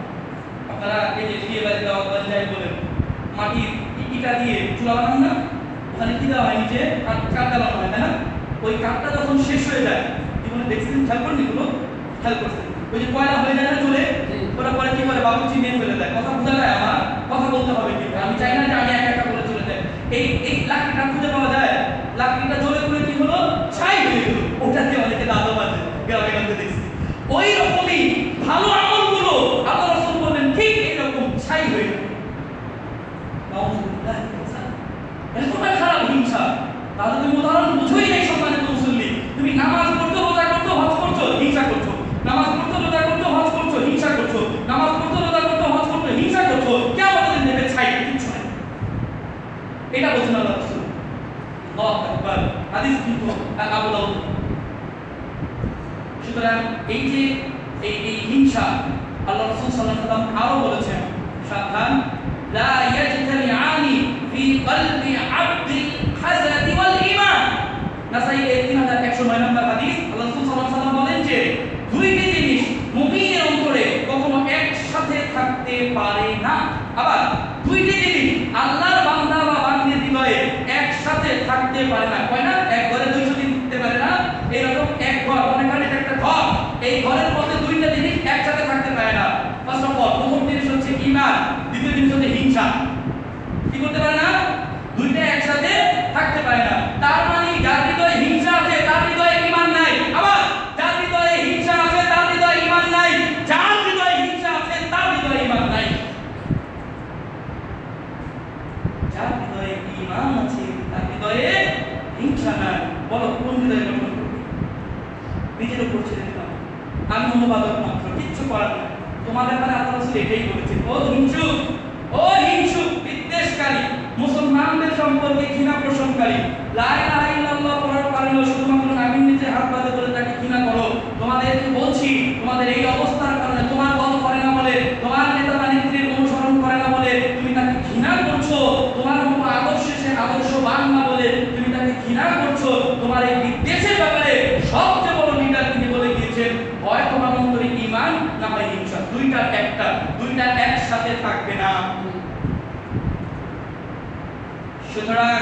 আপনারা এই যে বিয়ে বাড়ির দাওয়াত বাড়ি যাই বলেন, মাটির ইটা দিয়ে চুলা বানান না, ওখানে কি দেওয়া হয়? নিচে কাঠ জ্বালানো হয়, তাই না? ওই কাঠটা যখন শেষ হয়ে যায়, জীবনে দেখছেন, খেয়াল করেন এগুলো? খেয়াল করছেন? ওই যে কয়লা হয়ে যায় না চলে, ওরা পরে কি করে বাবুচি নিয়ে ফেলে দেয়। কথা বোঝা যায়? আমার কথা বলতে হবে কিন্তু, আমি চাই না যে আমি একা একা করে চলে যাই। এই লাকড়িটা খুঁজে পাওয়া যায়, লাকড়িটা জ্বলে করে কি হলো? ছাই হয়ে গেল। ওটাতে অনেকে দাঁতও বাজে, গ্রামে গঞ্জে দেখছি। ওই রকমই ভালো আমলগুলো আল্লাহ রাসূল বলেন ঠিক এরকম ছাই হয়ে যাবে। নাউযুবিল্লাহি মিন যালিক। এতটা খারাপ হিংসা। তাহলে তুমি উদাহরণ বুঝোই নাই সম্মানিত মুসল্লি। তুমি নামাজ পড়ছো, রোজা করছো, হজ করছো, হিংসা করছো। নামাজ পড়ছো, রোজা করছো, হজ করছো, হিংসা করছো। নামাজ পড়ছো, রোজা করছো, হজ করছো, হিংসা করছো। কিয়ামতের দিন নেবে ছাই, কিচ্ছু নাই। এটা বলছেন আল্লাহ রাসূল। আল্লাহু আকবার। হাদিস কিন্তু আবু দাউদ। সুতরাং এই যে এই হিংসা, আল্লাহ রাসূল সাল্লাল্লাহু আলাইহি ওয়াসাল্লাম আরো বলেছেন সাবধান, লা ইয়াজতামিআনি ফি কলবি আবদিল হাসাদি ওয়াল ঈমান। নাসাই 3109 নম্বর হাদিস। আল্লাহ রাসূল সাল্লাল্লাহু আলাইহি ওয়াসাল্লাম বলেন যে দুইটি জিনিস মুমিনের অন্তরে কখনো একসাথে থাকতে পারে না। আবার দুইটি জিনিস আল্লাহর বান্দা বা বান্দির হৃদয়ে একসাথে থাকতে পারে না। কয় না? এক ঘরে 200 দিন থাকতে পারে না, এরকম এক ঘর, মনে করেন এটা একটা ঘর, এই ঘরের মধ্যে দুইটা জিনিস একসাথে থাকতে পারে না। ফার্স্ট অফ অল, প্রথম জিনিস হচ্ছে ঈমান, দ্বিতীয় জিনিস হচ্ছে হিংসা। কি করতে পারে না? দুইটা একসাথে থাকতে পারে না। তার মানে যার হৃদয়ে হিংসা আছে তার হৃদয়ে ঈমান নাই। আবার যার হৃদয়ে হিংসা আছে তার হৃদয়ে ঈমান নাই। যার হৃদয়ে হিংসা আছে তার হৃদয়ে ঈমান নাই। যার হৃদয়ে ঈমান আছে তার হৃদয়ে হিংসা নাই। বলো কোন হৃদয়ে গঠন করবে? নিজের উপর ছেড়ে দিলাম, আমি অনুবাদক মাত্র, কিচ্ছু করার নাই। তোমার ব্যাপারে আল্লাহ রাসূল এটাই বলেছেন, ও হিংসুক, ও হিংসুক, বিদ্বেষকারী, মুসলমানদের সম্পর্কে ঘৃণা পোষণকারী, লা ইলাহা ইল্লাল্লাহ পড়ার পারেও শুধুমাত্র নাবির নিচে হাত বাঁধে বলে তাকে ঘৃণা করো। তোমাদেরকে বলছি, তোমাদের এই অবস্থার কারণে, তোমার দল করে না বলে, তোমার নেতা বা নেত্রীর অনুসরণ করে না বলে তুমি তাকে ঘৃণা করছো, তোমার মতো আদর্শে সে আদর্শবান না বলে তুমি তাকে ঘৃণা করছো। তোমার এই বিদ্বেষের ব্যাপারে সবচেয়ে বড় লিডার তিনি বলে গিয়েছেন, হয় তোমার অন্তরে ঈমান না হয় হিংসা, দুইটা একটা, দুইটা একসাথে থাকবে না। সুতরাং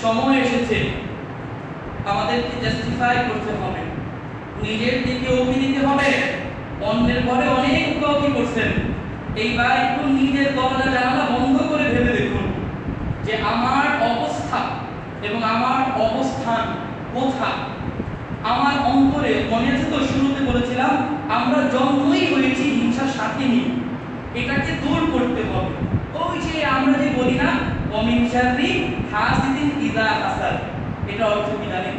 সময় এসেছে আমাদেরকে জাস্টিফাই করতে হবে, নিজের দিকে অভিনীত হবে। অন্যের ঘরে অনেক কি করছেন, এইবার একটু নিজের দরজা জানালা বন্ধ করে ভেবে দেখুন যে আমার অবস্থা এবং আমার অবস্থান কোথায়। আমার অন্তরে মনে আছে তো, শুরুতে বলেছিলাম আমরা জন্মই হয়েছি হিংসার সাথে নিয়ে, এটাকে দূর করতে হবে। ওই যে আমরা যে বলি না ওমিন শাররি হাসিদিন ইযা হাসাদ, এটা অর্থ কি জানেন?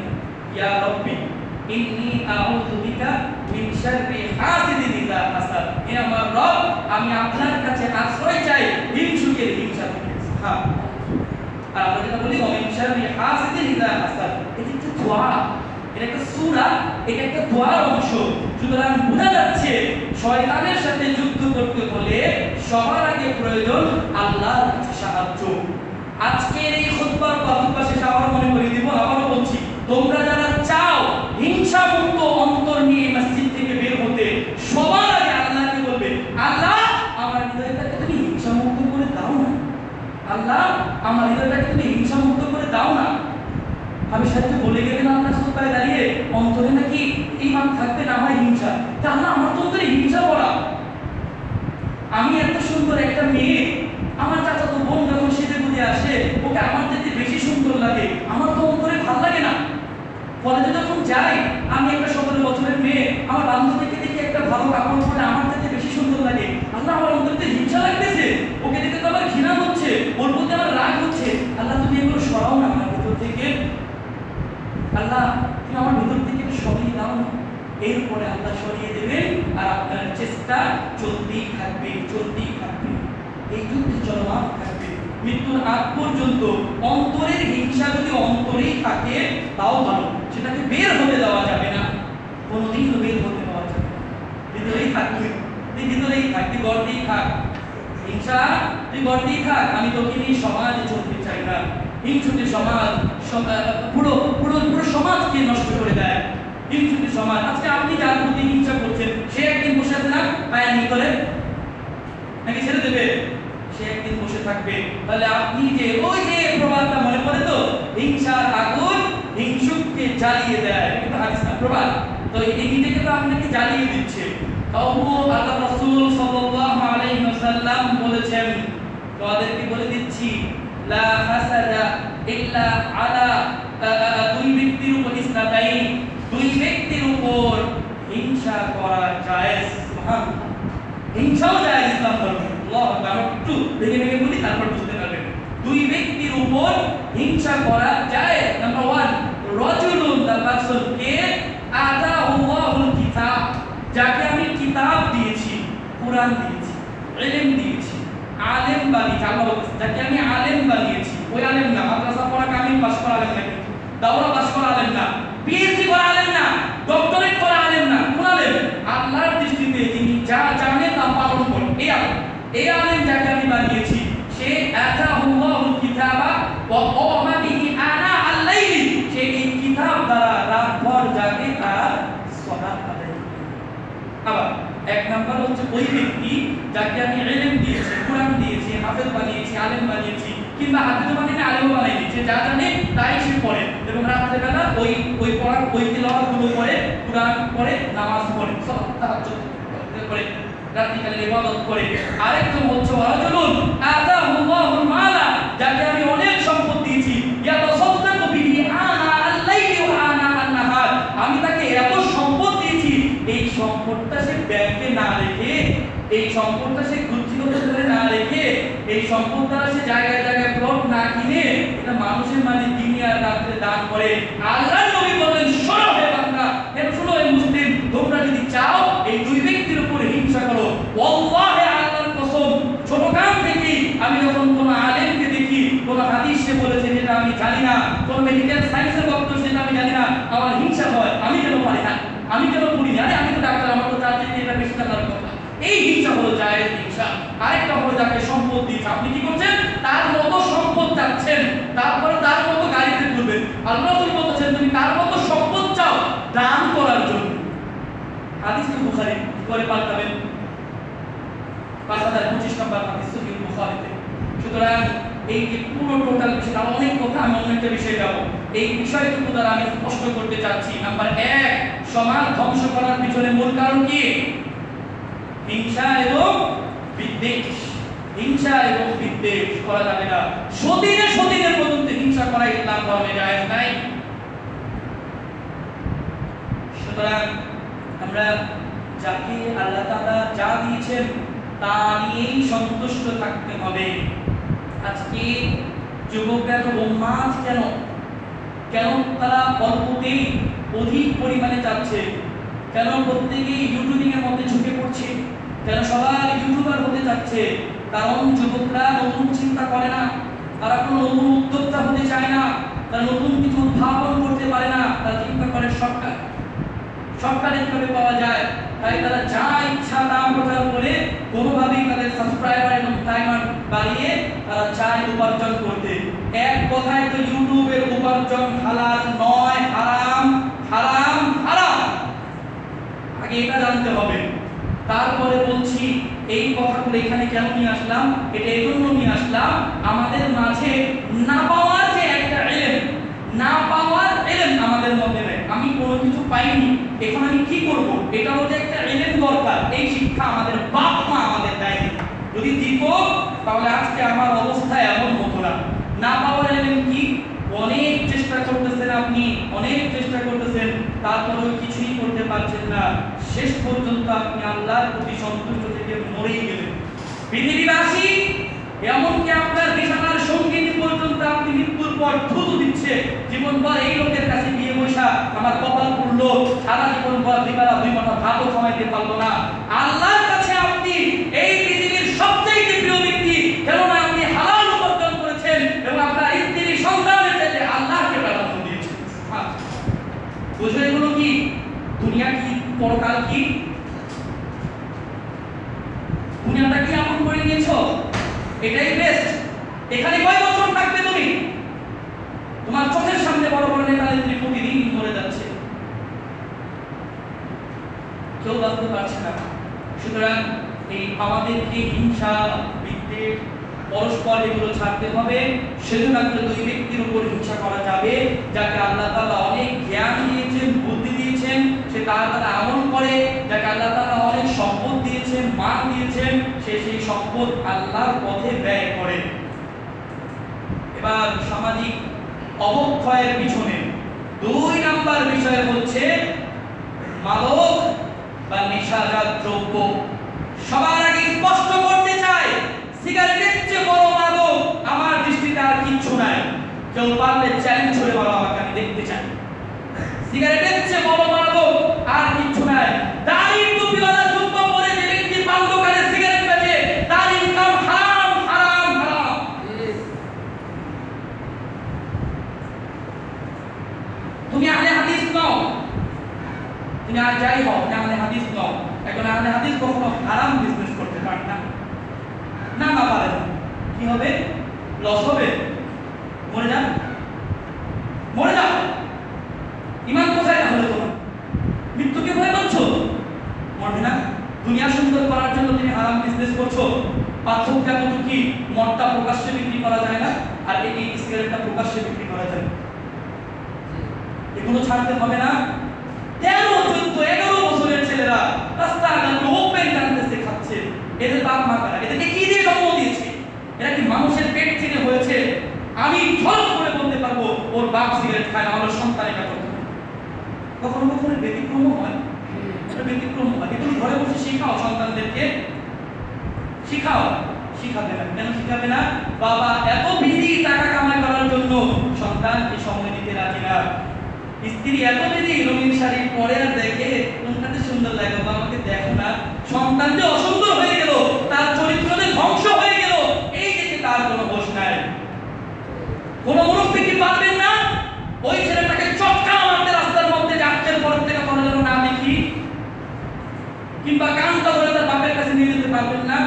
ইয়া রাব্বি ইন্নী আউযু বিকা মিন শাররি হাসিদিন ইযা হাসাদ, হে আমার রব আমি আপনার কাছে আশ্রয় চাই হিংসুকের হিংসা থেকে। হ্যাঁ, আর আমরা যেটা বলি ওমিন শাররি হাসিদিন ইযা হাসাদ, এটা একটা দোয়া, এটা একটা সূরা, এটা একটা দোয়ার অংশ। সুতরাং বোঝা যাচ্ছে শয়তানের সাথে যুদ্ধ করতে হলে সবার আগে প্রয়োজন আল্লাহর কাছে সাহায্য। আজকের এই খুতবার কথা শেষে আবার মনে করিয়ে দিব, আবারও বলছি, তোমরা যারা চাও হিংসা মুক্ত অন্তর নিয়ে মসজিদ থেকে বের হতে, সবার আগে আল্লাহকে বলবে, আল্লাহ আমার হৃদয়টাকে তুমি হিংসা মুক্ত করে দাও না, আল্লাহ আমার হৃদয়টাকে তুমি হিংসা মুক্ত করে দাও না। আমি সাথে বলে গেলেন আপনার সুপায় দাঁড়িয়ে অন্তরে নাকি ঈমান থাকবে না হয় হিংসা, তা আল্লাহ আমার তো অন্তরে হিংসা ভরা। আমি এত সুন্দর একটা মেয়ে, আমার চাচাতো বোন যখন সেজে গুজে আসে ওকে আমার থেকে বেশি সুন্দর লাগে, আমার তো অন্তরে ভালো লাগে না। কলেজে যখন যাই আমি একটা 17 বছরের মেয়ে, আমার বান্ধবীকে দেখে একটা ভালো কাপড় পরে আমার থেকে বেশি সুন্দর লাগে, আল্লাহ আমার অন্তরে হিংসা লাগতেছে, ওকে দেখে তো আমার ঘৃণা হচ্ছে, ওর প্রতি আমার রাগ হচ্ছে, আল্লাহ তুমি এগুলো সরাও না আমার ভিতর থেকে, আল্লাহ তুমি আমার ভিতর থেকে সরিয়ে দাও না। এরপরে আল্লাহ সরিয়ে দেবেন আর আপনার চেষ্টা চলতেই থাকবে, চলতেই থাকবে, এই যুদ্ধে চলমান থাকবে মৃত্যুর আগ পর্যন্ত। অন্তরের হিংসা যদি অন্তরেই থাকে তাও ভালো, সেটাকে বের হতে দেওয়া যাবে না, কোনোদিন বের হতে দেওয়া যাবে না, ভিতরেই থাকবে, তুই ভিতরেই থাক, তুই গর্তেই থাক, হিংসা তুই গর্তেই থাক। আমি তোকে নিয়ে সমাজে চলতে চাই না, হিংসুটি সমাজ পুরো পুরো পুরো সমাজকে নষ্ট করে দেয়। হিংসুটি সমাজ, আজকে আপনি যার প্রতি হিংসা করছেন সে একদিন বসে আছে না পায়ে নি করে নাকি ছেড়ে দেবে, সে একদিন বসে থাকবে। তাহলে আপনি যে ওই যে প্রবাদটা মনে পড়ে তো, হিংসার আগুন হিংসুককে জ্বালিয়ে দেয়, কিন্তু হাদিস না প্রবাদ, তো এই নিজেকে তো আপনাকে জ্বালিয়ে দিচ্ছে। তবুও আল্লাহ রাসূল সাল্লাল্লাহু আলাইহি ওয়াসাল্লাম বলেছেন, তোমাদেরকে বলে দিচ্ছি লা হাসাদা ইল্লা আলা দুই ব্যক্তির উপর ইসনাতাইন, দুই ব্যক্তির উপর হিংসা করা জায়েজ। সুবহানাল্লাহ, হিংসাও জায়েজ ইসলাম ধর্মে। আল্লাহু আকবার, একটু ভেঙে ভেঙে বলি তারপর বুঝতে পারবেন। দুই ব্যক্তির উপর হিংসা করা জায়েজ। নাম্বার 1, রাজুলুন, দা পারসন কে আতাহুল্লাহুল কিতাব, যাকে আমি কিতাব দিয়েছি, কুরআন দিয়েছি, ইলম দিয়েছি, আলেম বানিয়েছি, আল্লাহ বলেছেন যাকে আমি আলেম বানিয়েছি, ওই আলেম না মাদ্রাসা পড়া কামিল পাস করা আলেম না, কিন্তু দাওরা পাস করা আলেম না, পিএইচডি করা আলেম না, ডক্টরেট করা আলেম না, কোন আলেম? আল্লাহর দৃষ্টিতে যিনি যা জানে তা পালন করেন, এই আলেম। এই আলেম যাকে আমি বানিয়েছি সে আতাহুল্লাহুল কিতাবা ওয়া ক্বামা বিহি আনা আল-লাইলি, সে এই কিতাব দ্বারা রাতভর জাগে আর সালাত আদায় করে। আবার এক নাম্বার হচ্ছে ওই ব্যক্তি যাকে আমি ইলম দিয়েছি, কুরআন দিয়েছি, হাফেজ বানিয়েছি, আলেম বানিয়েছি, কিংবা হাফেজ বানিয়ে আলেম বানাইনি, যে যা জানে তাই সে পড়ে এবং রাতের বেলা ওই পড়া ওই তিলাওয়াত গুলো করে, কুরআন পড়ে, নামাজ পড়ে, সালাত তাহাজ্জুদ করে, রাত্রিকালে ইবাদত করে। আরেকজন হচ্ছে রাজুলুন আতাহুল্লাহুল মালা, যাকে আমি অনেক সম্পদ দিয়েছি, ইয়াতাসাদ্দাকু বিহি আনা আল-লাইলি ওয়া আনা আন-নাহার, আমি তাকে এত সম্পদ দিয়েছি, এই সম্পদটা সে ব্যাংকে না রেখে, এই সম্পদটা সে গুচ্ছিগত করে না রেখে, এই সম্পদ দ্বারা সে জায়গায় জায়গায় প্লট না কিনে এটা মানুষের মাঝে দিনে আর রাত্রে দান করে। আল্লাহর নবী বলেন, শোনো হে বান্দা, হে শোনো হে মুসলিম, তোমরা যদি চাও এই দুই ব্যক্তির উপর হিংসা করো, ওয়াল্লাহি আল্লাহর কসম, ছোটকাল থেকেই আমি যখন কোন আলেমকে দেখি, কোন হাদিস সে বলেছে যেটা আমি জানি না, কোন মেডিকেল সায়েন্সের বক্তব্য সেটা আমি জানি না, আমার হিংসা হয়, আমি কেন পারি না, আমি কেন পড়ি না, আরে আমি তো ডাক্তার, আমার তো তার চেয়ে এটা বেশি জানার কথা। এই হিংসা হলো জায়েজ হিংসা। আরেকটা হলো যাকে সম্পদ দিয়েছে, আপনি কি করছেন? তার মতো সম্পদ চাচ্ছেন, তারপরে তার মতো গাড়িতে ঘুরবেন। আল্লাহ রাসূল বলেছেন তুমি তার মতো সম্পদ চাও দান করার জন্য। হাদিস বুখারী করে পাল্টাবেন 5025 নম্বর হাদিস সহিহ বুখারীতে। সুতরাং এই যে পুরো টোটাল বিষয়, আর অনেক কথা, আমি অন্য একটা বিষয়ে যাব, এই বিষয়টুকু দ্বারা আমি স্পষ্ট করতে চাচ্ছি। নাম্বার 1, সমাজ ধ্বংস করার পিছনে মূল কারণ কি? হিংসা এবং বিদ্বেষ, হিংসা এবং বিদ্বেষ করা যাবে না। সতীনে পর্যন্ত হিংসা করা ইসলাম ধর্মে জায়েজ নাই। সুতরাং আমরা যাকে আল্লাহ তাআলা যা দিয়েছেন তা নিয়েই সন্তুষ্ট থাকতে হবে। আজকে যুবকরা তো উন্মাদ কেন? কেন তারা অল্পতেই অধিক পরিমাণে যাচ্ছে? কেন প্রত্যেকেই ইউটিউবিং এর মধ্যে ঝুঁকে পড়ছে? কেন সবাই ইউটিউবার হতে যাচ্ছে? কারণ যুবকরা নতুন চিন্তা করে না, তারা কোনো নতুন উদ্যোক্তা হতে চায় না, তারা নতুন কিছু উদ্ভাবন করতে পারে না। তারা চিন্তা করে সরকারে কিভাবে পাওয়া যায়, তাই তারা যা ইচ্ছা তা প্রচার করে কোনোভাবেই তাদের সাবস্ক্রাইবার এবং টাইমার বাড়িয়ে তারা চায় উপার্জন করতে। এক কথায় তো ইউটিউবের উপার্জন হালাল নয়, হারাম, হারাম, হারাম। আগে এটা জানতে হবে। তারপরে বলছি এই কথাগুলো এখানে কেন নিয়ে আসলাম? এটা এজন্য নিয়ে আসলাম, আমাদের মাঝে না পাওয়ার যে একটা ইলম, না পাওয়ার ইলম আমাদের মধ্যে নেই। আমি কোনো কিছু পাইনি, এখন আমি কি করব? এটা হচ্ছে একটা ইলম দরকার। এই শিক্ষা আমাদের বাপ মা আমাদের দেয়নি। যদি দিত তাহলে আজকে আমার অবস্থা এমন হতো না। না পাওয়ার ইলম কি? অনেক চেষ্টা করতেছেন আপনি, অনেক চেষ্টা করতেছেন, তারপরেও কিছুই করতে পারছেন না। শেষ পর্যন্ত আপনি আল্লাহর প্রতি সন্তুষ্ট থেকে মরেই গেলেন। পৃথিবীবাসী এমনকি আপনার বিছানার সঙ্গীত পর্যন্ত আপনি মৃত্যুর পর থুতু দিচ্ছে। জীবনভর এই লোকের কাছে গিয়ে বসা আমার কপাল পুড়লো, সারা জীবনভর দুবেলা দুই মুঠো ভাতও খাওয়াইতে পারলো না। আল্লাহর কাছে আপনি এই পৃথিবীর সবচেয়ে প্রিয় ব্যক্তি, কেননা আপনি হালাল উপার্জন করেছেন এবং আপনার স্ত্রী সন্তানের চাইতে আল্লাহকে প্রাধান্য দিয়েছেন। বুঝলে এগুলো কি? দুনিয়া কি, পরকাল কি? দুনিয়াটা কি আপন করে নিয়েছো? এটাই বেস্ট। এখানে কয় বছর থাকবে তুমি? তোমার চোখের সামনে বড় বড় নেতা নেত্রী প্রতিদিন মরে যাচ্ছে, কেউ বাঁচতে পারছে না। সুতরাং এই আমাদেরকে হিংসা, বিদ্বেষ, পরস্পর এগুলো ছাড়তে হবে। শুধুমাত্র দুই ব্যক্তির উপর হিংসা করা যাবে যাকে আল্লাহ তাআলা অনেক জ্ঞান দিয়েছেন, বুদ্ধি দিয়েছেন, সে তার দ্বারা আমল করে। যাকে আল্লাহ তাআলা অনেক সম্পদ দিয়েছেন, মান দিয়েছেন, সে সেই সম্পদ আল্লাহর পথে ব্যয় করে। এবার সামাজিক অবক্ষয়ের পিছনে 2 নাম্বার বিষয় হচ্ছে মাদক বা নেশাজাত দ্রব্য। সবার আগে স্পষ্ট করতে চাই, সিগারেটের চেয়ে বড় মাদক আমার দৃষ্টিতে আর কিচ্ছু নাই। কেউ পারলে চ্যালেঞ্জ করে বলো আমাকে, আমি দেখতে চাই। সিগারেটের চেয়ে বড় মাদক আর কিচ্ছু নাই। দাড়ির টুপিওয়ালা জুব্বা পরে যে ব্যক্তি পান দোকানে সিগারেট বেচে, তার ইনকাম হারাম, হারাম, হারাম। তুমি আহলে হাদিস নও, তুমি আর যাই হও, আহলে হাদিস নও। এখন আহলে হাদিস কখনো হারাম বিজনেস করতে পারে না, না না পারে না। কি হবে? লস হবে। মরে যান, মরে যাও। ইমান কোথায় তাহলে তোমার? মৃত্যুকে ভয় করছো? মরবে না। দুনিয়া সুন্দর করার জন্য তুমি হারাম বিজনেস করছো। পার্থক্য এত কি? মদটা প্রকাশ্যে বিক্রি করা যায় না, আর এই সিগারেটটা প্রকাশ্যে বিক্রি করা যায়। এগুলো ছাড়তে হবে না। 13-11 বছরের ছেলেরা রাস্তাঘাটে ওপেন ডান্সে খাচ্ছে। এদের বাপ মা কারা? এদেরকে কি দিয়ে জন্ম দিয়েছে? এরা কি মানুষের পেট থেকে হয়েছে? আমি ঝলস করে বলতে পারবো ওর বাপ সিগারেট খায় না, আমার সন্তান এটা করতে পারে। কখনো কখনো ব্যতিক্রম হয়, ব্যতিক্রম হয়। তুমি ঘরে বসে শিখাও সন্তানদেরকে, শিখাও। শিখাবে না কেন? শিখাবে না বাবা এত বিজি টাকা কামাই করার জন্য সন্তানকে সময় দিতে রাজি না। স্ত্রী এত বেশি রঙিন শাড়ি পরে আর দেখে কোনটাতে সুন্দর লাগে, বাবা আমাকে দেখো না। সন্তান যে অসুন্দর হয়ে গেল, তার চরিত্র যে ধ্বংস হয়ে গেল, এই দেখে তার কোনো হোশ নাই। কোন মুরব্বী কি পারবেন না ওই ছেলেটাকে চটকা মারতে রাস্তার মধ্যে যাচ্ছেন পর থেকে কোনো যেন না দেখি, কিংবা কানটা ধরে তার বাপের কাছে নিয়ে যেতে পারবেন না?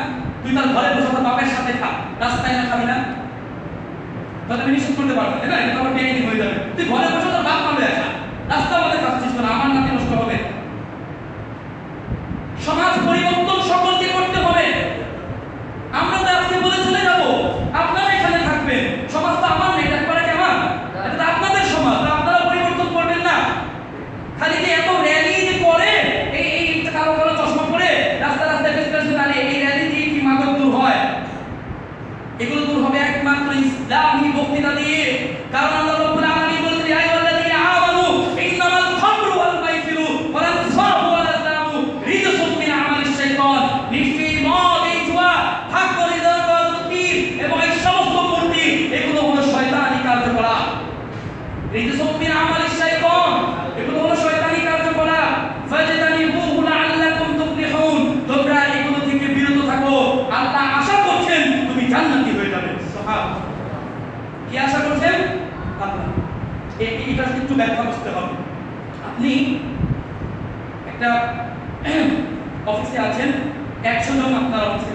তুই তার ঘরে বসে তার বাপের সাথে খা, রাস্তায় না খাবি না? তাহলে আমি নিষেধ করতে পারবো না, এটা আমার বেআইনি হয়ে যাবে। তুই ঘরে বসে তোর বাপ মারবে, আসা রাস্তার মধ্যে খাচ্ছিস না, আমার নাতি নষ্ট হবে। সমাজ পরিবর্তন সকলকে করতে হবে। আমরা তো আজকে বলে চলে যাবো আপনারা এখানে থাকবেন, সমাজ তো আমার নেই, এটা করে কি আমার? এটা তো আপনাদের সমাজ, আপনারা পরিবর্তন করবেন না। খালি যে এত র্যালি যে করে, এই কালো কালো চশমা পরে রাস্তা রাস্তায়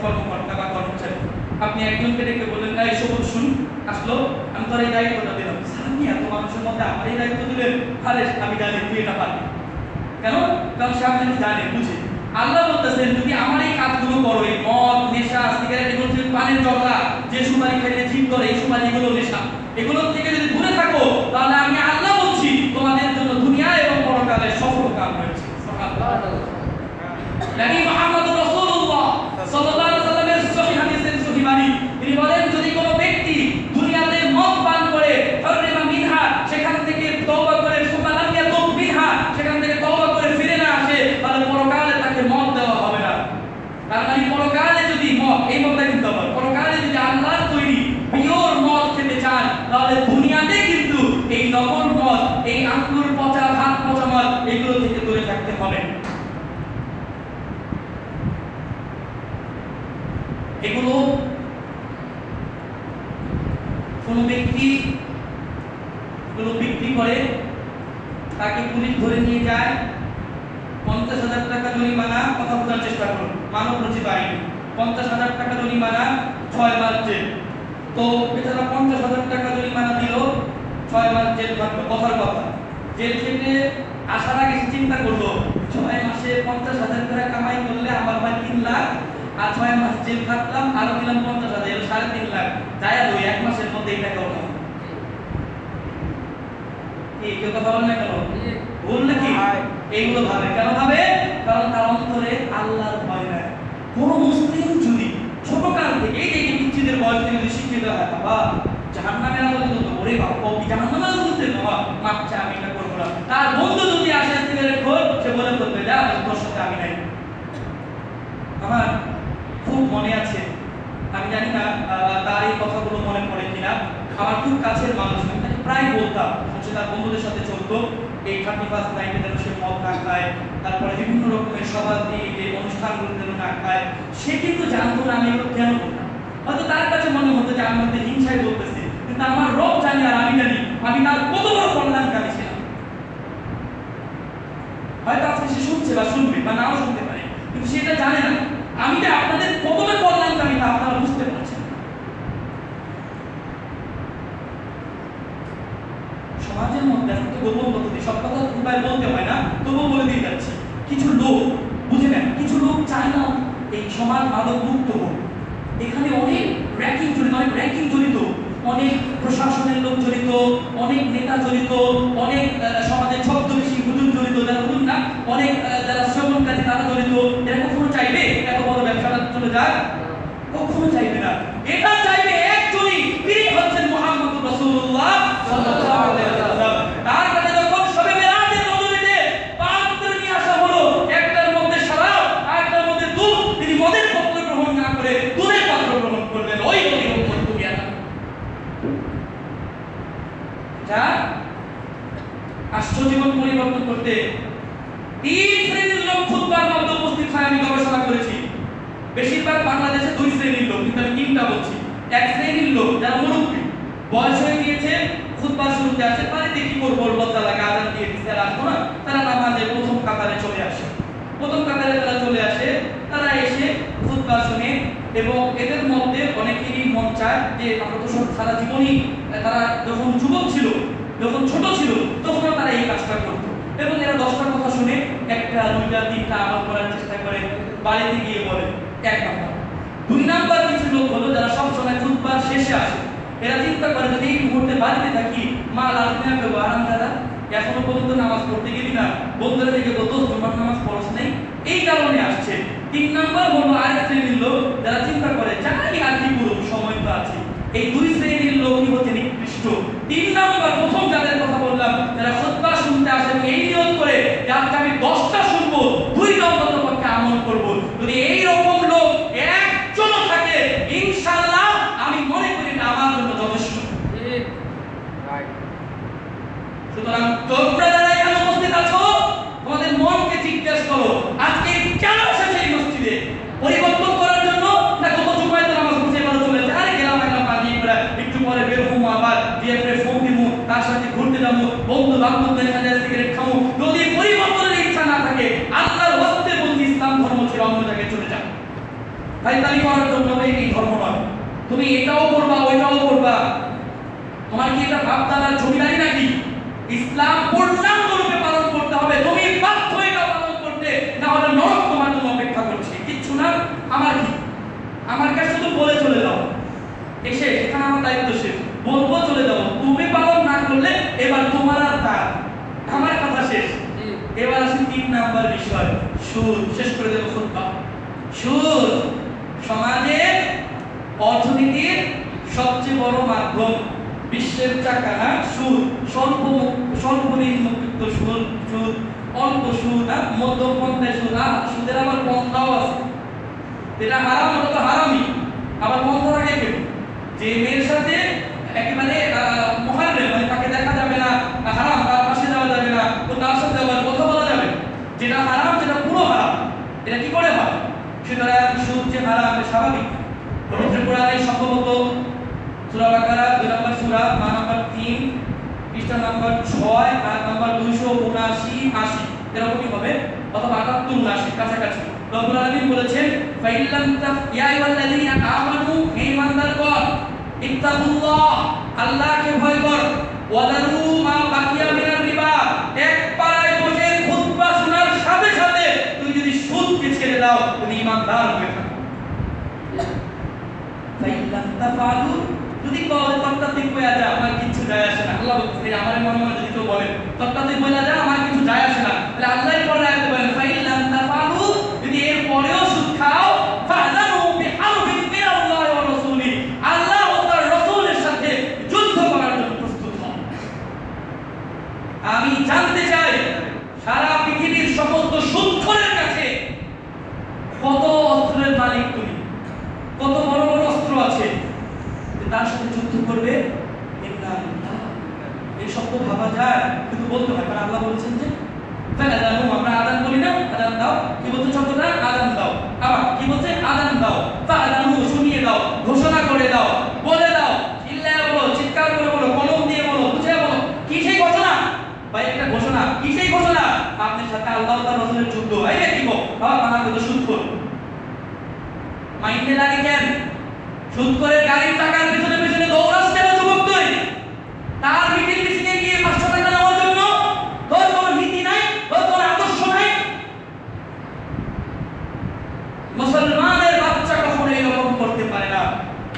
কর্মকর্তা বা কর্মচারী, আপনি একজনকে ডেকে বললেন এই সবুজ শুন, আসলো, আমি তোর এই দায়িত্বটা দিলাম। আপনি এত মানুষের মধ্যে আমার এই দায়িত্ব দিলেন, আরে আমি জানি তুই এটা পারবি। কেন? কারণ সে আপনাকে জানে, বুঝে। আল্লাহ বলতেছেন যদি আমার এই কাজগুলো করো, এই মদ, নেশা, সিগারেট, এগুলো থেকে পানের জগলা, যে সুপারি খাইলে ঠিক করে, এই সুপারি এগুলো নেশা, এগুলো থেকে যদি দূরে থাকো, তাহলে আমি আল্লাহ বলছি তোমাদের জন্য দুনিয়া এবং পরকালে সফল কাম রয়েছে। নবী মুহাম্মদ রাসূলুল্লাহ সাল্লাল্লাহু আলাইহি ওয়াসাল্লামের সহিহ হাদিসের সহিহ বাণী, তিনি বলেন যদি কোনো ব্যক্তি দুনিয়াতে মদ পান করে, ফাররিমা মিনহা, সেখান থেকে তওবা করে, সুবহানাল্লাহ মিনহা, সেখান থেকে তওবা করে ফিরে না আসে, তাহলে পরকালে তাকে মদ দেওয়া হবে না। কারণ এই পরকালে যদি মদ, এই মদটা কিন্তু হবে, পরকালে যদি আল্লাহর তৈরি পিওর মদ খেতে চান, তাহলে দুনিয়াতে কিন্তু এই নকল মদ, এই আঙ্গুর পচা, ভাত পচা মদ, এগুলো থেকে দূরে থাকতে হবে। এগুলো কোন ব্যক্তি এগুলো বিক্রি করে, তাকে পুলিশ ধরে নিয়ে যায়, 50,000 টাকা জরিমানা, কথা বোঝার চেষ্টা করুন, মানব রচিত আইন, 50,000 টাকা জরিমানা, 6 মাস জেল। তো বেচারা 50,000 টাকা জরিমানা দিল, 6 মাস জেল থাকলো, কথার কথা। জেল থেকে আসার আগে চিন্তা করলো 6 মাসে 50,000 টাকা কামাই করলে আমার ভাই 3 লাখ, আর 6 মাস জেল থাকলাম, আরো দিলাম 50,000, 3.5 লাখ, যাই আর 1 মাসের মধ্যে এটা করলাম। এই কেউ কথা বলেন না কেন? ভুল নাকি? এইগুলো ভাবে, কেন ভাবে? কারণ তার অন্তরে আল্লাহর ভয় নাই। কোন মুসলিম যদি ছোটকাল থেকে এই যে বিচ্ছিদের বয়স থেকে যদি শিখিয়ে দেওয়া হয়, বাবা জাহান্নামের আলো তো ওরে বাবা ও কি জাহান্নামের আলো বলতে, বাবা মাপ চা, আমি এটা করবো না। তার বন্ধু যদি আসে সিগারেট খোর, সে বলে করবে যা তোর সাথে আমি নাই। আমার খুব মনে আছে, আমি জানি না তার এই কথাগুলো মনে পড়ে কিনা, আমার খুব কাছের মানুষ, আমি তাকে প্রায় বলতাম, সে তার বন্ধুদের সাথে চলতো, এই 31st নাইটে যেন সে মদ না খায়, তারপরে বিভিন্ন রকমের সভা এই যে অনুষ্ঠানগুলো যেন না খায়। সে কিন্তু জানতো না আমি এগুলো কেন করতাম। হয়তো তার কাছে মনে হতো যে আমার মধ্যে হিংসায় বলতেছে, কিন্তু আমার রব জানি আর আমি জানি আমি তার কত বড় কল্যাণকারী ছিলাম। হয়তো আজকে সে শুনছে বা শুনবে বা নাও শুনতে পারে, কিন্তু সেটা জানে না আমি যে আপনাদের কতটা কল্যাণকারী তা আপনারা বুঝতে পারছেন। সমাজের মধ্যে এখন তো গোপন পদ্ধতি, সব কথা উপায় বলতে হয় না, তবুও বলে দিয়ে যাচ্ছি। কিছু লোক বুঝে নেন, কিছু লোক চায় না এই সমাজ মাদক মুক্ত হোক। এখানে অনেক র্যাঙ্কিং জড়িত, অনেক র্যাঙ্কিং জড়িত, অনেক প্রশাসনের লোক জড়িত, অনেক নেতা জড়িত, অনেক সমাজের ছদ্মবেশী হুজুর জড়িত, যারা হুজুর না, অনেক যারা শ্রবণকারী তারা জড়িত। এরা কখনো চাইবে এত বড় ব্যবসাটা চলে যাক? কখনো চাইবে না। এটা চাইবে একজনই, তিনি হচ্ছেন মুহাম্মদুর রাসূলুল্লাহ সাল্লাল্লাহু আলাইহি ওয়াসাল্লাম। তার কাছে যখন সবে মেরাজের নজরিতে পাত্র নিয়ে আসা হলো, একটার মধ্যে শরাব আর একটার মধ্যে দুধ, তিনি মদের পাত্র গ্রহণ না করে দুধের পাত্র গ্রহণ করলেন। ওই নবী মোহাম্মদ দুনিয়া যা আসছে জীবন পরিবর্তন করতে 3 শ্রেণীর লোক খুতবার মধ্যে উপস্থিত হয়। আমি গবেষণা করেছি, বেশিরভাগ বাংলাদেশে 2 শ্রেণীর লোক, কিন্তু আমি 3টা বলছি। এক শ্রেণীর লোক যারা মুরব্বী, বয়স হয়ে গিয়েছে, খুতবা শুনতে আসে, বাড়িতে কি করবো, লজ্জা লাগে, আজান দিয়ে দিচ্ছে আর আসবো না, তারা নামাজে প্রথম কাতারে চলে আসে। প্রথম কাতারে তারা চলে আসে, তারা এসে খুতবা শুনে, এবং এদের মধ্যে অনেকেরই মন চায় যে আমরা তো সব সারা জীবনই, তারা যখন যুবক ছিল, যখন ছোট ছিল, তখনও তারা এই কাজটা করতো, এবং এরা 10টার কথা শুনে 1টা 2টা 3টা আমল করার চেষ্টা করে, বাড়িতে গিয়ে বলে। 1 নাম্বার। 2 নাম্বার কিছু লোক হলো যারা সব সময় খুতবার শেষে আসে। এরা চিন্তা করে যদি এই মুহূর্তে বাড়িতে থাকি, মা লাজমিয়া পেবো, আরাম দাদা এখনো পর্যন্ত নামাজ পড়তে গেলি না, বন্ধুরা থেকে বলতো তোমার নামাজ পড়ছ নেই, এই কারণে আসছে। 3 নাম্বার হলো আরেক শ্রেণীর লোক যারা চিন্তা করে যাই আর কি করব, সময় তো আছে। এই 2 শ্রেণীর লোকই হচ্ছে নিকৃষ্ট। 3 নাম্বার প্রথম যাদের কথা বললাম, যারা খুতবা শুনতে আসেন এই নিয়ত করে যে আজকে আমি 10টা শুনবো, 2টা অন্তত পক্ষে আমল করব। যদি এই রকম লোক একজনও থাকে, ইনশাআল্লাহ আমি মনে করি এটা আমার জন্য যথেষ্ট। সুতরাং তোমরা যারা এখানে উপস্থিত আছো, তোমাদের মনকে জিজ্ঞেস করো আজকে কেন এসেছে এই মসজিদে? পরিবর্তন করার জন্য না গত জুমায় তো নামাজ পড়তে পারো চলে যায়, আরে গেলাম একটা পানি করে একটু পরে বের হবো, আবার ডিএফএ ফোন দিবো, তার সাথে ঘুরতে যাবো, বন্ধু বান্ধবদের সাথে সিগারেট খাবো। যদি পরিবর্তনের ইচ্ছা না থাকে, আল্লাহর ওয়াস্তে বলছি ইসলাম ধর্ম ছেড়ে অন্য জায়গায় চলে যাও। ফাইতালি করার জন্য এই ধর্ম নয়। তুমি এটাও করবা ওইটাও করবা, তোমার কি এটা ভাবদানার জমিদারি নাকি? ইসলাম পূর্ণাঙ্গ রূপে পালন করতে হবে, তুমি বাধ্য এটা পালন করতে, না হলে নরক তোমার জন্য অপেক্ষা করছে। কিচ্ছু না, আমার কি, আমার কাছে শুধু বলে চলে যাও, এসে এখানে আমার দায়িত্ব শেষ, বলবো চলে যাও। তুমি পালন না করলে এবার তোমার আর তার, আমার কথা শেষ। এবার আসি 3 নাম্বার বিষয়, সুদ। শেষ করে দেব খুতবা। সুদ সমাজের অর্থনীতির সবচেয়ে বড় মাধ্যম, বিশ্বের চাকা না সুদ। স্বল্প ঋণ মুক্ত সুদ, অল্প সুদ, মধ্যম পন্থায় সুদ। সুদের আবার পন্থাও আছে, এটা হারাম, ওটা তো হারামই, আবার পন্থা থাকে কেউ। যে মেয়ের সাথে একেবারে মুহাররাম, মানে তাকে দেখা যাবে না, হারাম, তার পাশে যাওয়া যাবে না, তো তার সাথে আবার কথা বলা যাবে, যেটা হারাম সেটা পুরো হারাম। এটা কি করে হয়? সুতরাং সুদ যে হারাম স্বাভাবিক। পবিত্র কোরআনে সম্ভবত সূরা বাকারা 2 নম্বর সূরা, পা নম্বর 3, পৃষ্ঠা নম্বর 6, আয়াত নম্বর 279 80 এরকমই হবে, অথবা 78 79 কাছাকাছি। রব্বুল আলামিন বলেছেন, ফাইল্লাম ইয়া আইয়ুহাল্লাযীনা আমানু, হে ঈমানদারগণ, ইত্তাকুল্লাহ, আল্লাহকে ভয় কর, ওয়াদারু মা বাকিয়া মিনার রিবা, এক পাড়ায় বসে খুতবা শোনার সাথে সাথে তুমি যদি সুদকে ছেড়ে দাও, তুমি ঈমানদার হয়ে থাকো। ফাইল্লাম তাফআলু, যদি কওয়া তত্ত্বাত্ত্বিক বলা যায় আমার কিছু যায় আসে না, আল্লাহ বলছেন আমার মনে মনে যদি কেউ বলে তত্ত্বাত্ত্বিক বলা যায় আমার কিছু যায় আসে না, তাহলে আল্লাহই পরে আয়াতে বলেন ফাইল্লাম তাফআলু, যদি এর পরেও সুদ খাও, ফাযানু বিহারবিন মিনাল্লাহি ওয়া রাসূলি, আল্লাহ ও তার রাসূলের সাথে যুদ্ধ করার জন্য প্রস্তুত হও। আমি জানতে চাই সারা পৃথিবীর সমস্ত সুদখোরের কাছে কত অস্ত্রের মালিক তুমি, কত বড় বড় অস্ত্র আছে, তার সাথে যুদ্ধ করবে। এই শব্দ ভাবা যায়, কিন্তু বলতে হয়, কারণ আল্লাহ বলেছেন যে ফাআযানু, আমরা আযান বলি না, আযান দাও, কি বলতে শব্দটা? আযান দাও। আবার কি বলছে? আযান দাও। ফাআযানু, শুনিয়ে দাও, ঘোষণা করে দাও, বলে দাও, চিল্লায়ে বলো, চিৎকার করে বলো, কলম দিয়ে বলো, বুঝে বলো। কি সেই ঘোষণা? ভাই একটা ঘোষণা, কি সেই ঘোষণা? আপনার সাথে আল্লাহ ও তার রাসূলের যুদ্ধ। এই কি গো বাবা, মানা কত সুদখোর, মাইন্ডে লাগে কেন? সুদ করে গাড়ির টাকার পিছনে পিছনে দৌড়াস কেন যুবক তুই? তার মিটিং মিছিলে গিয়ে 500 টাকা নেওয়ার জন্য তোর কোনো নীতি নাই, তোর কোনো আদর্শ নাই। মুসলমানের বাচ্চা কখনো এরকম করতে পারে না।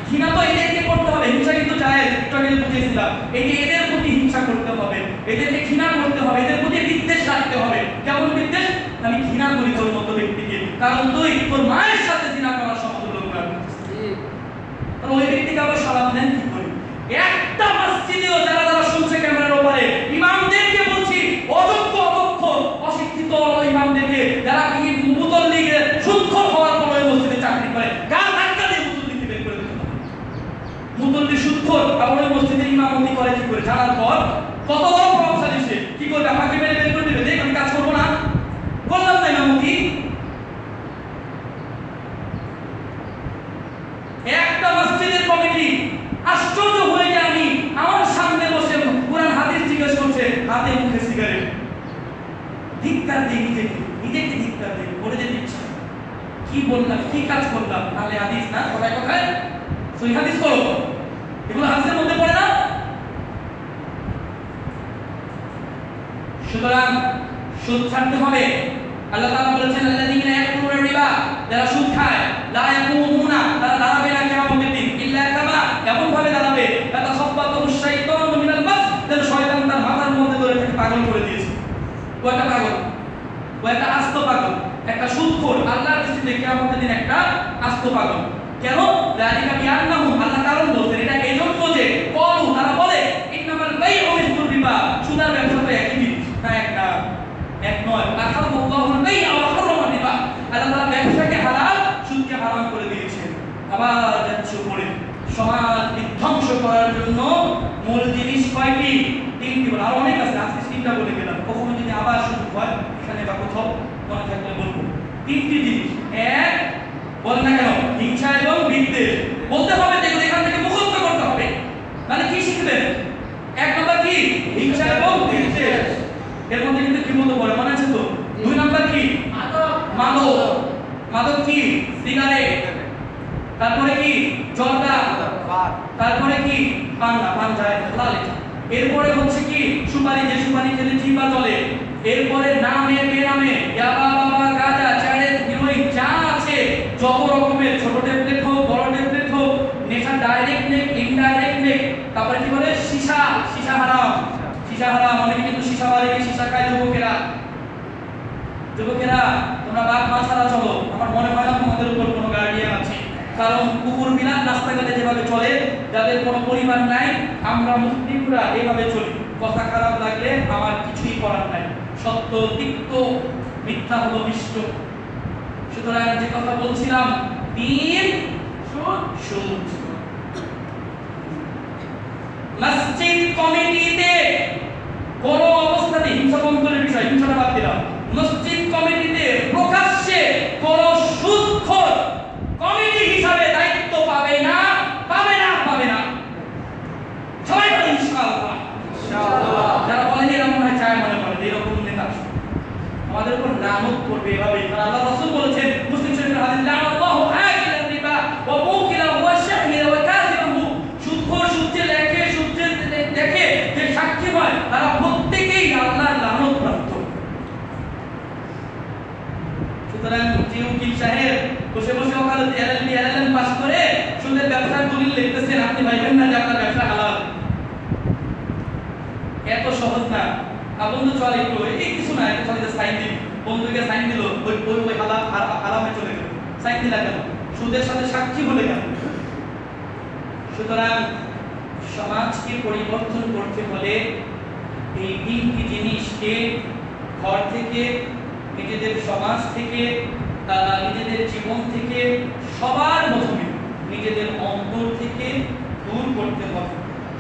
ঘৃণা তো এদেরকে করতে হবে, হিংসা কিন্তু জায়েজ, একটু আগে বুঝিয়েছিলাম। এই যে এদের প্রতি হিংসা করতে হবে, এদেরকে ঘৃণা করতে হবে, এদের প্রতি বিদ্বেষ রাখতে হবে। কেমন বিদ্বেষ? আমি ঘৃণা করি তোর মতো ব্যক্তিকে, কারণ তুই তোর মায়ের সাথে জিনা করার সমতুল্য করার। ওই ব্যক্তিকে আবার সালাম দেন কি করে? একটা মসজিদেও যারা যারা শুনছে ক্যামেরার উপরে, ইমামদেরকে বলছি, অযোগ্য অদক্ষ অশিক্ষিত ইমামদেরকে, যারা কি মুতল্লিকে সুদখোর হওয়ার পর ওই মসজিদে চাকরি করে, গাল ধাক্কা দিয়ে মুতল্লিকে বের করে দিতে হবে। মুতল্লি সুদখোর আবার ওই মসজিদে ইমামতি করে কি করে? জানার পর কত বড় প্রভাবশালী সে, কি করবে? আমাকে মেরে বের করে দেবে, দেখ আমি কাজ করবো না, করলাম না ইমামতি। একটা মসজিদের কমিটি আশ্চর্য হয়ে যায়, আমি আমার সামনে বসে কোরআন হাদিস জিজ্ঞেস করছে, হাতে মুখে সিগারেট। ধিক্কার দিই নিজেকে, নিজেকে ধিক্কার দিই, করে যেতে ইচ্ছা। কি বললাম, কি কাজ করলাম? তাহলে হাদিস না, কথায় কথায় সহিহ হাদিস করো, এগুলো হাদিসের মধ্যে পড়ে না। সুতরাং সুদ ছাড়তে হবে। আল্লাহ তাআলা বলেছেন আল্লাযীনা ইয়াকুলুনা রিবা, যারা সুদ খায়, লা ইয়াকুমুনা, তারা দাঁড়াবে না কিয়ামতের দিন, ইল্লা কামা, এমন ভাবে দাঁড়াবে তাখাব্বাতুশ শাইতানু মিনাল মাস, যেন শয়তান তার মাথার মধ্যে ধরে তাকে পাগল করে দিয়েছে। ও একটা পাগল, ও একটা আস্ত পাগল, একটা সুদখোর, আল্লাহর দৃষ্টিতে কিয়ামতের দিন একটা আস্ত পাগল। কেন? যালিকা বিআন্নাহু, আল্লাহ কারণ বলছেন এটা এজন্য যে ক্বালু, তারা বলে ইন্নামাল বাইউ মিসলুর রিবা, সুদের ব্যবসা তো একই জিনিস না, একটা এক নয়। আল্লাহুল বাই'a ওয়া হারামা রিবা, আল্লাহ তাআলা ব্যবসাকে হালাল, সুদকে হারাম করে দিয়েছেন। আবার যাচ্ছে উপরে, সমাজ বিধ্বংস করার জন্য মূল জিনিস কয়টি? 3টি। বলে আর অনেক আছে, আজকে 3টা বলে গেলাম, কখনো যদি আবার সুযোগ হয় এখানে বা কোথাও মনে থাকলে বলবো। 3টি জিনিস, এক বল না কেন, হিংসা এবং বিদ্বেষ। বলতে হবে যে এখান থেকে মুখস্থ করতে হবে, মানে কি শিখবেন? 1 নম্বর কি? হিংসা এবং বিদ্বেষ। এর মধ্যে কিন্তু কি বলতে পারে, মনে আছে তো? 2 নম্বর কি? মাদক। মাদক কি? সিগারেট। তারপরে কি জর্দা, তারপরে কি পান না, পান যায় লাল এটা। এরপরে হচ্ছে কি সুপারি, যে সুপারি খেলে জিহ্বা চলে। এরপরে নামে বেনামে ইয়াবা বাবা গাঁজা চ্যারেট হিরোইন যা আছে যত রকমের, ছোট ট্যাবলেট হোক বড় ট্যাবলেট হোক, নেশা ডাইরেক্ট নেক ইনডাইরেক্ট নেক। তারপরে কি বলে সীসা, সীসা হারাম, সীসা হারাম। অনেকে কিন্তু সীসা বারে সীসা খায় যুবকেরা। যুবকেরা তোমরা বাপ মা ছাড়া চলো, আমার মনে হয় না তোমাদের উপর কোনো গার্ডিয়ান আছে। কারণ কুকুর বিড়াল রাস্তাঘাটে যেভাবে চলে, যাদের কোনো পরিবার নাই, আমরা মুসলিমরা এইভাবে চলি। কথা খারাপ লাগলে আমার কিছুই করার নাই, সত্য তিক্ত, মিথ্যা হলো মিষ্ট। সুতরাং যে কথা বলছিলাম, দিন সুদ। মসজিদ কমিটিতে কোন অবস্থাতে হিংসা বন্ধের বিষয়, হিংসাটা বাদ দিলাম। মসজিদ কমিটিতে প্রকাশ্যে কোন সুদখোর কমিটি হিসাবে দায়িত্ব পাবে না, পাবে না, পাবে না। সবাই বলে ইনশাআল্লাহ, ইনশাআল্লাহ। যারা বলেন এরকম হয় চায় মনে করে এরকম নেতা আমাদের উপর লানত করবে এভাবে। কারণ আল্লাহ রাসূল বলেছেন মুসলিম শরীফের হাদিস, লানাল্লাহু আকিলা রিবা ওয়া মুকিলা ওয়া শাহিদা ওয়া কাযিবাহু। সুদখোর সুদে লেখে, সুদে দেখে যে সাক্ষী হয়, তারা প্রত্যেকই আল্লাহর লানত প্রাপ্ত। সুতরাং যে উকিল সাহেব বসে বসে ওকালতি এলএলবি এলএলএম পাস করে সুদের ব্যবসার দলিল লিখতেছেন, আপনি ভাইবেন না যে আপনার ব্যবসা হালাল। এত সহজ না। বন্ধু চল একটু এই কিছু না, একটু চলে সাইন দিন, বন্ধুকে সাইন দিল, ওই ওই ওই আলামে চলে গেল, সাইন দিলা কেন? সুদের সাথে সাক্ষী হলে কেন? সুতরাং সমাজকে পরিবর্তন করতে হলে এই তিনটি জিনিসকে ঘর থেকে, নিজেদের সমাজ থেকে, নিজেদের জীবন থেকে, সবার প্রথমে নিজেদের অন্তর থেকে দূর করতে হবে।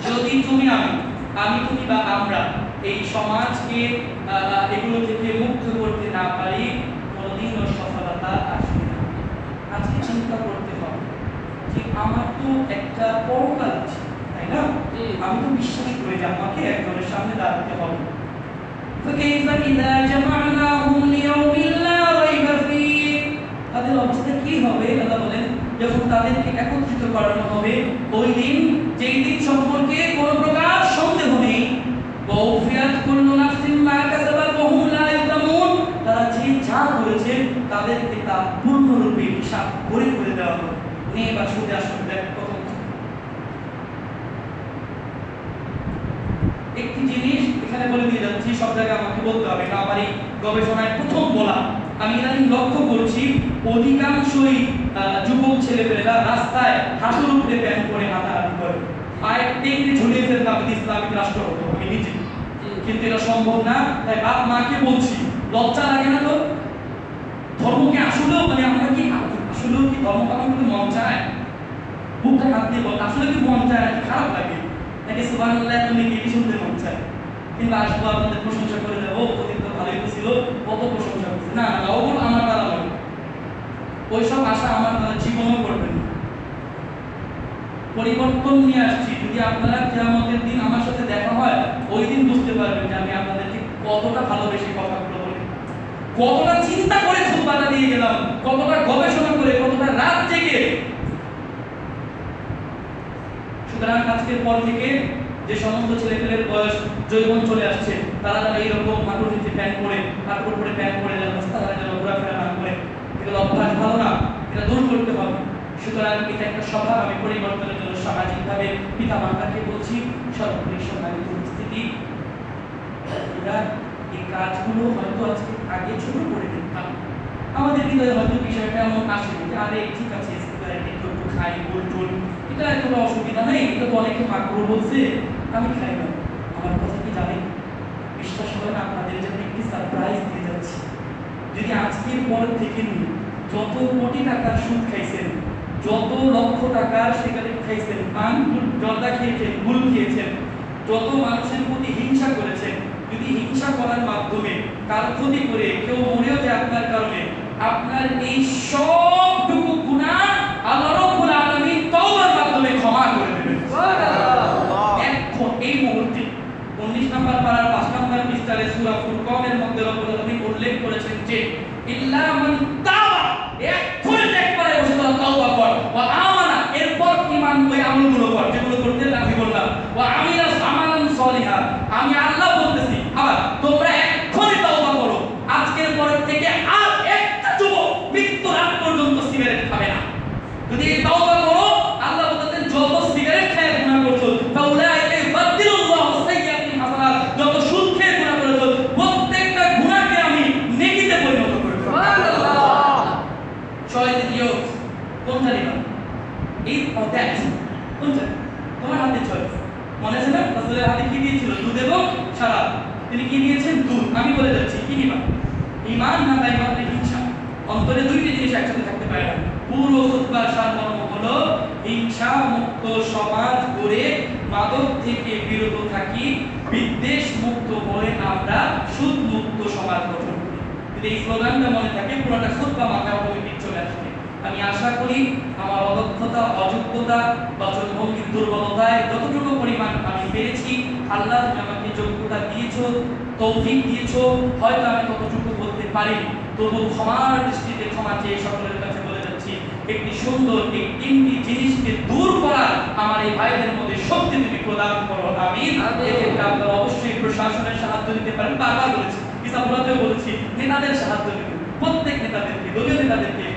যদি তুমি আমি তুমি বা আমরা এই সমাজকে এগুলো থেকে মুক্ত করতে না পারি, কোনোদিনও সফলতা আসবে না। আজকে চিন্তা করতে হবে যে আমার তো একটা পরকাল আছে, তাই না? আমি তো বিশ্বাস করি যে আমাকে একজনের সামনে দাঁড়াতে হবে। فكيف إذا جمعناهم ليوم لا ريب فيه। তাদের অবস্থা কি হবে? আল্লাহ বলেন যখন তাদেরকে একত্রিত করানো হবে ওই দিন, যেই দিন সম্পর্কে কোনো প্রকার সন্দেহ নেই। ওয়াফিয়াত কুল্লু নাফসিন মা কাসাবাত ওয়া হুম লা ইউলামুন। তারা যে যা করেছে তাদেরকে তা পূর্ণরূপে হিসাব করে দেওয়া হবে। নে বা সুদে আসলে দেখ প্রথম একটি জিনিস এখানে বলে দিয়ে যাচ্ছি, সব জায়গায় আমাকে বলতে হবে না, আমার এই গবেষণায় প্রথম বলা। আমি ইদানিং লক্ষ্য করছি অধিকাংশই যুবক ছেলেপেলেরা রাস্তায় হাঁটুর উপরে প্যান্ট পরে হাঁটাহাঁটি করে, পায়ে টেনে ঝুলিয়ে ফেলতে হবে ইসলামিক রাষ্ট্র হতো আমি নিজে, কিন্তু এটা সম্ভব না। তাই বাপ মাকে বলছি, লজ্জা লাগে না তো? ধর্মকে আসলেও মানে আমরা কি আসলেও কি ধর্ম পালন করতে মন চায়? বুকটা হাত দিয়ে বল, আসলে কি মন চায় নাকি খারাপ লাগে? নাকি সুবহানাল্লাহ তুমি কি শুনতে মন চায়? কিন্তু আসবো আপনাদের প্রশংসা করে দেবো, ওদিন তো ভালোই ছিল, কত প্রশংসা করছে। না না, ওগুলো আমার দ্বারা নয়, ওইসব আশা আমার দ্বারা জীবনও করবেন। পরিবর্তন নিয়ে আসছি। যদি আপনারা কিয়ামতের দিন আমার সাথে দেখা হয়, ওই দিন বুঝতে পারবেন যে আমি আপনাদেরকে কতটা ভালোবেসে কথাগুলো বলি, কতটা চিন্তা করে খুতবাটা দিয়ে গেলাম, কতটা গবেষণা করে, কতটা রাত জেগে। সুতরাং আজকের পর থেকে যে সমস্ত ছেলেপেলের বয়স যৌবন চলে আসছে, তারা যেন এইরকম হাঁটুর নিচে প্যান্ট পরে, হাঁটুর উপরে প্যান্ট পরে যেন রাস্তাঘাটে যেন ঘোরাফেরা না করে, এগুলো অভ্যাস ভালো না, এটা দূর করতে হবে। সুতরাং এটা একটা স্বভাব। আমি পরিবর্তনের জন্য সামাজিকভাবে পিতা মাতাকে বলছি, সর্বোপরি সম্মানিত উপস্থিতি, এরা এই কাজগুলো হয়তো আজকে আগে ছোট করে দিতাম, আমাদের হৃদয়ে হয়তো বিষয়টা এমন আসেনি যে আরে ঠিক আছে একটু একটু খাই গোল টোল, এটা কোনো অসুবিধা নেই, এটা তো অনেকে মাকরু বলছে, আমি খাই না। আমার কথা কি জানেন, বিশ্বাস করেন আপনাদের জন্য একটি সারপ্রাইজ দিয়ে যাচ্ছি। যদি আজকের পর থেকে নিয়ে যত কোটি টাকার সুদ খাইছেন, যত লক্ষ টাকার সিগারেট খাইছেন, পান জর্দা খেয়েছেন, গুল খেয়েছেন, যত মানুষের প্রতি হিংসা করেছেন, যদি হিংসা করার মাধ্যমে কারো ক্ষতি করে কেউ মরেও যায় আপনার কারণে, আপনার এই সবটুকু গুনাহ আল্লাহ রাব্বুল আলামিন তওবার মাধ্যমে ক্ষমা করে দেবেন। সুবহানাল্লাহ। এখন এই মুহূর্তে 19 নম্বর পারার 5 নম্বর পৃষ্ঠায় সূরা ফুরকানের মধ্যে রব্বুল আলামিন উল্লেখ করেছেন যে ইল্লা মান তাওবা, এখন একবারে বসে তওবা কর ওয়া আমি আল্লাহ বলতেছি, আবার তোমরা এক্ষুনি তওবা করো, আজকের পরের থেকে আর একটা যুবক মৃত্যুর আগ পর্যন্ত সিগারেট খাবে না। যদি এই তওবা করো, আল্লাহ বলতেন যত সিগারেট খেয়ে গুনাহ করছো ফাউলাইকা ইউবাদদিলুল্লাহু সাইয়্যাতিহিম হাসানাত, যত সুদ খেয়ে গুনাহ করেছো প্রত্যেকটা গুনাহকে আমি নেকিতে পরিণত করে দেব। সুবহানাল্লাহ। চয়েস ইয়োর, কোনটা নিবা? এই দ্যাট কোনটা তোমার হাতে চয়েস। মনে আছে না রাসূলের হাতে কি দিয়েছিল? দুধ এবং শরাব। তিনি কি নিয়েছেন? দুধ। আমি বলে যাচ্ছি কি নিবা, ঈমান না বেঈমান না হিংসা? অন্তরে দুইটি জিনিস একসাথে থাকতে পারে না। পুরো খুতবার সারমর্ম হলো হিংসা মুক্ত সমাজ গড়ে মাদক থেকে বিরত থাকি, বিদ্বেষ মুক্ত হয়ে আমরা সুদ মুক্ত সমাজ গঠন করি। যদি এই স্লোগানটা মনে থাকে পুরোটা খুতবা মাথায় অটোমেটিক চলে আসবে। আমি আশা করি আমার অদক্ষতা, অযোগ্যতা, বচনভঙ্গির দুর্বলতায় যতটুকু পরিমাণ আমি পেরেছি, আল্লাহ তুমি আমাকে যোগ্যতা দিয়েছো, তৌফিক দিয়েছো, হয়তো আমি ততটুকু বলতে পারিনি, তবু ক্ষমার দৃষ্টিতে ক্ষমা চেয়ে সকলের কাছে বলে যাচ্ছি, একটি সুন্দর এই তিনটি জিনিসকে দূর করার আমার এই ভাইদের মধ্যে শক্তি তুমি প্রদান করো, আমিন। এক্ষেত্রে আপনারা অবশ্যই প্রশাসনের সাহায্য নিতে পারেন, বারবার বলেছি, ইসাবুল্লাহতেও বলেছি, নেতাদের সাহায্য নেবেন, প্রত্যেক নেতাদেরকে, দলীয় নেতাদেরকে,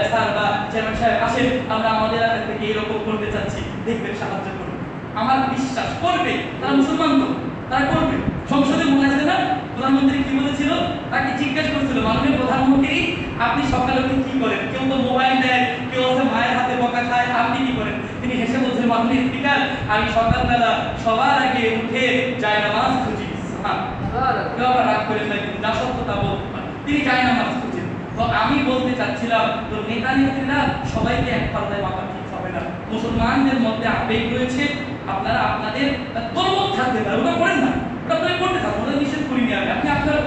স্যার বা চেয়ারম্যান সাহেব আসেন, আমরা আমাদের এলাকা থেকে এরকম করতে চাচ্ছি, দেখবেন, সাহায্য করুন। আমার বিশ্বাস করবে, তারা মুসলমান তো, তারা করবে। সংসদে মনে আছে না প্রধানমন্ত্রী কি বলেছিল? তাকে জিজ্ঞেস করছিল, মাননীয় প্রধানমন্ত্রী আপনি সকালে উঠে কি করেন? কেউ তো মোবাইল দেয়, কেউ আছে মায়ের হাতে বকা খায়, আপনি কি করেন? তিনি হেসে বলছেন, মাননীয় স্পিকার আমি সকালবেলা সবার আগে উঠে জায়নামাজ খুঁজি। কেউ আবার রাগ করে না, কিন্তু যা সত্যতা বলতে পারে, তিনি জায়নামাজ খুঁজেন। তো আমি বলতে চাচ্ছিলাম, তো নেতা নেত্রীরা সবাইকে এক পাল্লায় মাপা ঠিক হবে না। মুসলমানদের মধ্যে আবেগ রয়েছে, আপনারা আপনাদের তরমত থাকতে পারে, ওটা করেন না, ওটা আপনারা করতে থাকুন, ওটা নিষেধ করিনি আমি, আপনি আপনার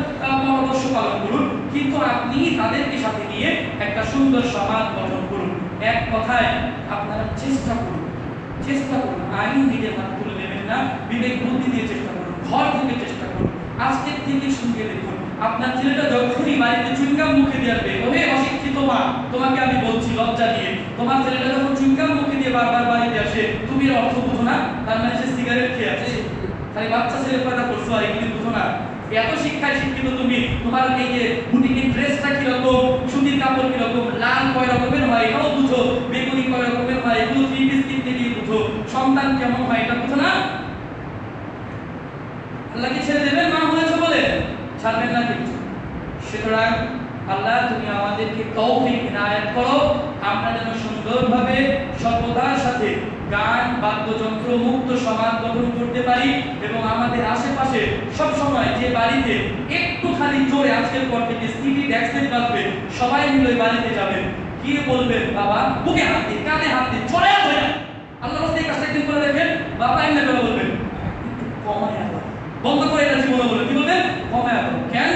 পরামর্শ পালন করুন, কিন্তু আপনি তাদেরকে সাথে নিয়ে একটা সুন্দর সমাজ গঠন করুন। এক কথায় আপনারা চেষ্টা করুন, চেষ্টা করুন, আইন নিজের হাত তুলে নেবেন না, বিবেক বুদ্ধি দিয়ে চেষ্টা করুন, ঘর থেকে চেষ্টা করুন। আজকের থেকে সঙ্গে দেখুন, আপনার ছেলেটা যখনই বাড়িতে চুইংগাম মুখে দিয়ে আসবে, ওহে অশিক্ষিত মা, তোমাকে আমি বলছি লজ্জা দিয়ে, তোমার ছেলেটা যখন চুইংগাম মুখে দিয়ে বারবার বাড়িতে আসে, তুমি এর অর্থ বুঝো না, তার মানে সে সিগারেট খেয়ে আছে, খালি বাচ্চা ছেলে পয়দা করছো আর এগুলি বুঝো না। এত শিক্ষায় শিক্ষিত তুমি, তোমার এই যে বুটিকের ড্রেসটা কিরকম, সুতির কাপড় কিরকম, লাল কয় রকমের হয় এটাও বুঝো, বেগুনি কয় রকমের হয় এগুলো থ্রি পিস কিনতে গিয়ে বুঝো, সন্তান কেমন হয় এটা বুঝো না। আল্লাহ কি ছেড়ে দেবেন মা হয়েছে বলে? ছাড়বেন না কিন্তু। সুতরাং আল্লাহ তুমি আমাদেরকে তৌফিক ইনায়াত করো, আমরা যেন সুন্দরভাবে সভ্যতার সাথে গান বাদ্যযন্ত্র মুক্ত সমাজ গঠন করতে পারি, এবং আমাদের আশেপাশে সব সময় যে বাড়িতে একটু খালি জোরে আজকের পর থেকে সিটি ড্যাক্সেট বাজবে, সবাই মিলে বাড়িতে যাবেন, কি বলবেন? বাবা বুকে হাত দিয়ে, কাঁধে হাত দিয়ে, চলে আসবে। আল্লাহ রাস্তায় কাজটা একদিন করে দেখেন, বাবা এমনি করে বলবেন কমায় আলো, বন্ধ করে এটা জীবনে বলে কি বলবেন? কমায় আলো। কেন?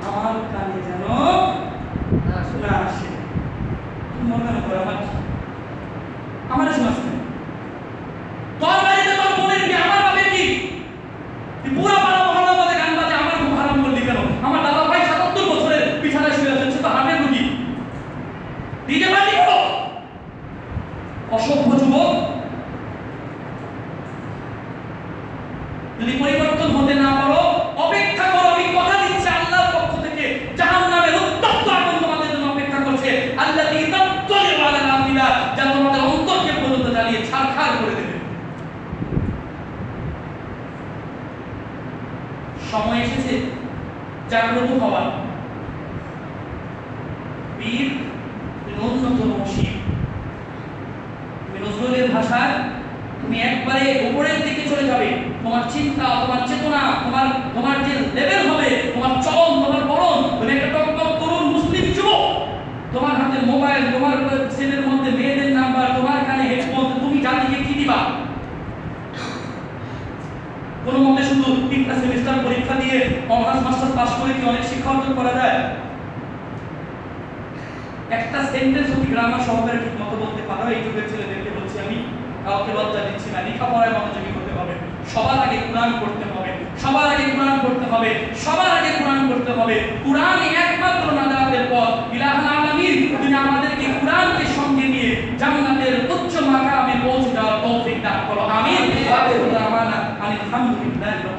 আমার কানে যেন না আসে। মনে করে আমার শোনাচ্ছে তোর বাড়িতে তোর বোনের কি, আমার বাপের কি? পুরো পাড়া মহল্লা বলে গান বাজে, আমার খুব হারাম করলি কেন? আমার দাদা ভাই ৭৭ বছরের বিছানায় শুয়ে আছেন, সে তো হার্টের রোগী, ডিজে পার্টি করো। অসভ্য যুবক, যদি পরিবর্তন হতে না পারো অপেক্ষা করো, আমি কথা দিচ্ছি আল্লাহর পক্ষ থেকে জাহান্নামের উত্তপ্ত আগুন তোমাদের জন্য অপেক্ষা করছে। আল্লাযী তাত্তালিউ আলাল আফিদা, যা তোমাদের অন্তরকে পর্যন্ত জ্বালিয়ে ছারখার করে দেবে। সময় এসেছে জাগ্রত হওয়ার। বীর ন্যূনতম শিব, তুমি নজরুলের ভাষায় তুমি একবারে উপরের দিকে চলে যাবে, তোমার চিন্তা, তোমার চেতনা, তোমার যে লেভেল হবে, তোমার চলন, তোমার বলন, তুমি একটা টকটক তরুণ মুসলিম যুবক, তোমার হাতে মোবাইল, তোমার ছেলের মধ্যে মেয়েদের নাম্বার, তোমার কানে হেডফোন, তুমি জাতিকে কি দিবা? কোন মতে শুধু 3টা সেমিস্টার পরীক্ষা দিয়ে অনার্স মাস্টার্স পাস করে কি অনেক শিক্ষা অর্জন করা যায়? একটা সেন্টেন্স যদি গ্রামার সহকারে ঠিক মতো বলতে পারো, এই যুগের ছেলেদেরকে বলছি আমি, কাউকে লজ্জা দিচ্ছি না, লেখাপড়ায় মনোযোগী হতে হবে, সবার আগে কোরআন পড়তে হবে, সবার আগে কোরআন পড়তে হবে, সবার আগে কোরআন পড়তে হবে। কোরআনই একমাত্র নাজাতের পথ। ইলাহুল আলামিন তুমি আমাদেরকে কোরআনকে সঙ্গে নিয়ে জান্নাতের উচ্চ মাকামে পৌঁছে যাওয়ার তৌফিক দান করো, আমিন। আলহামদুলিল্লাহ।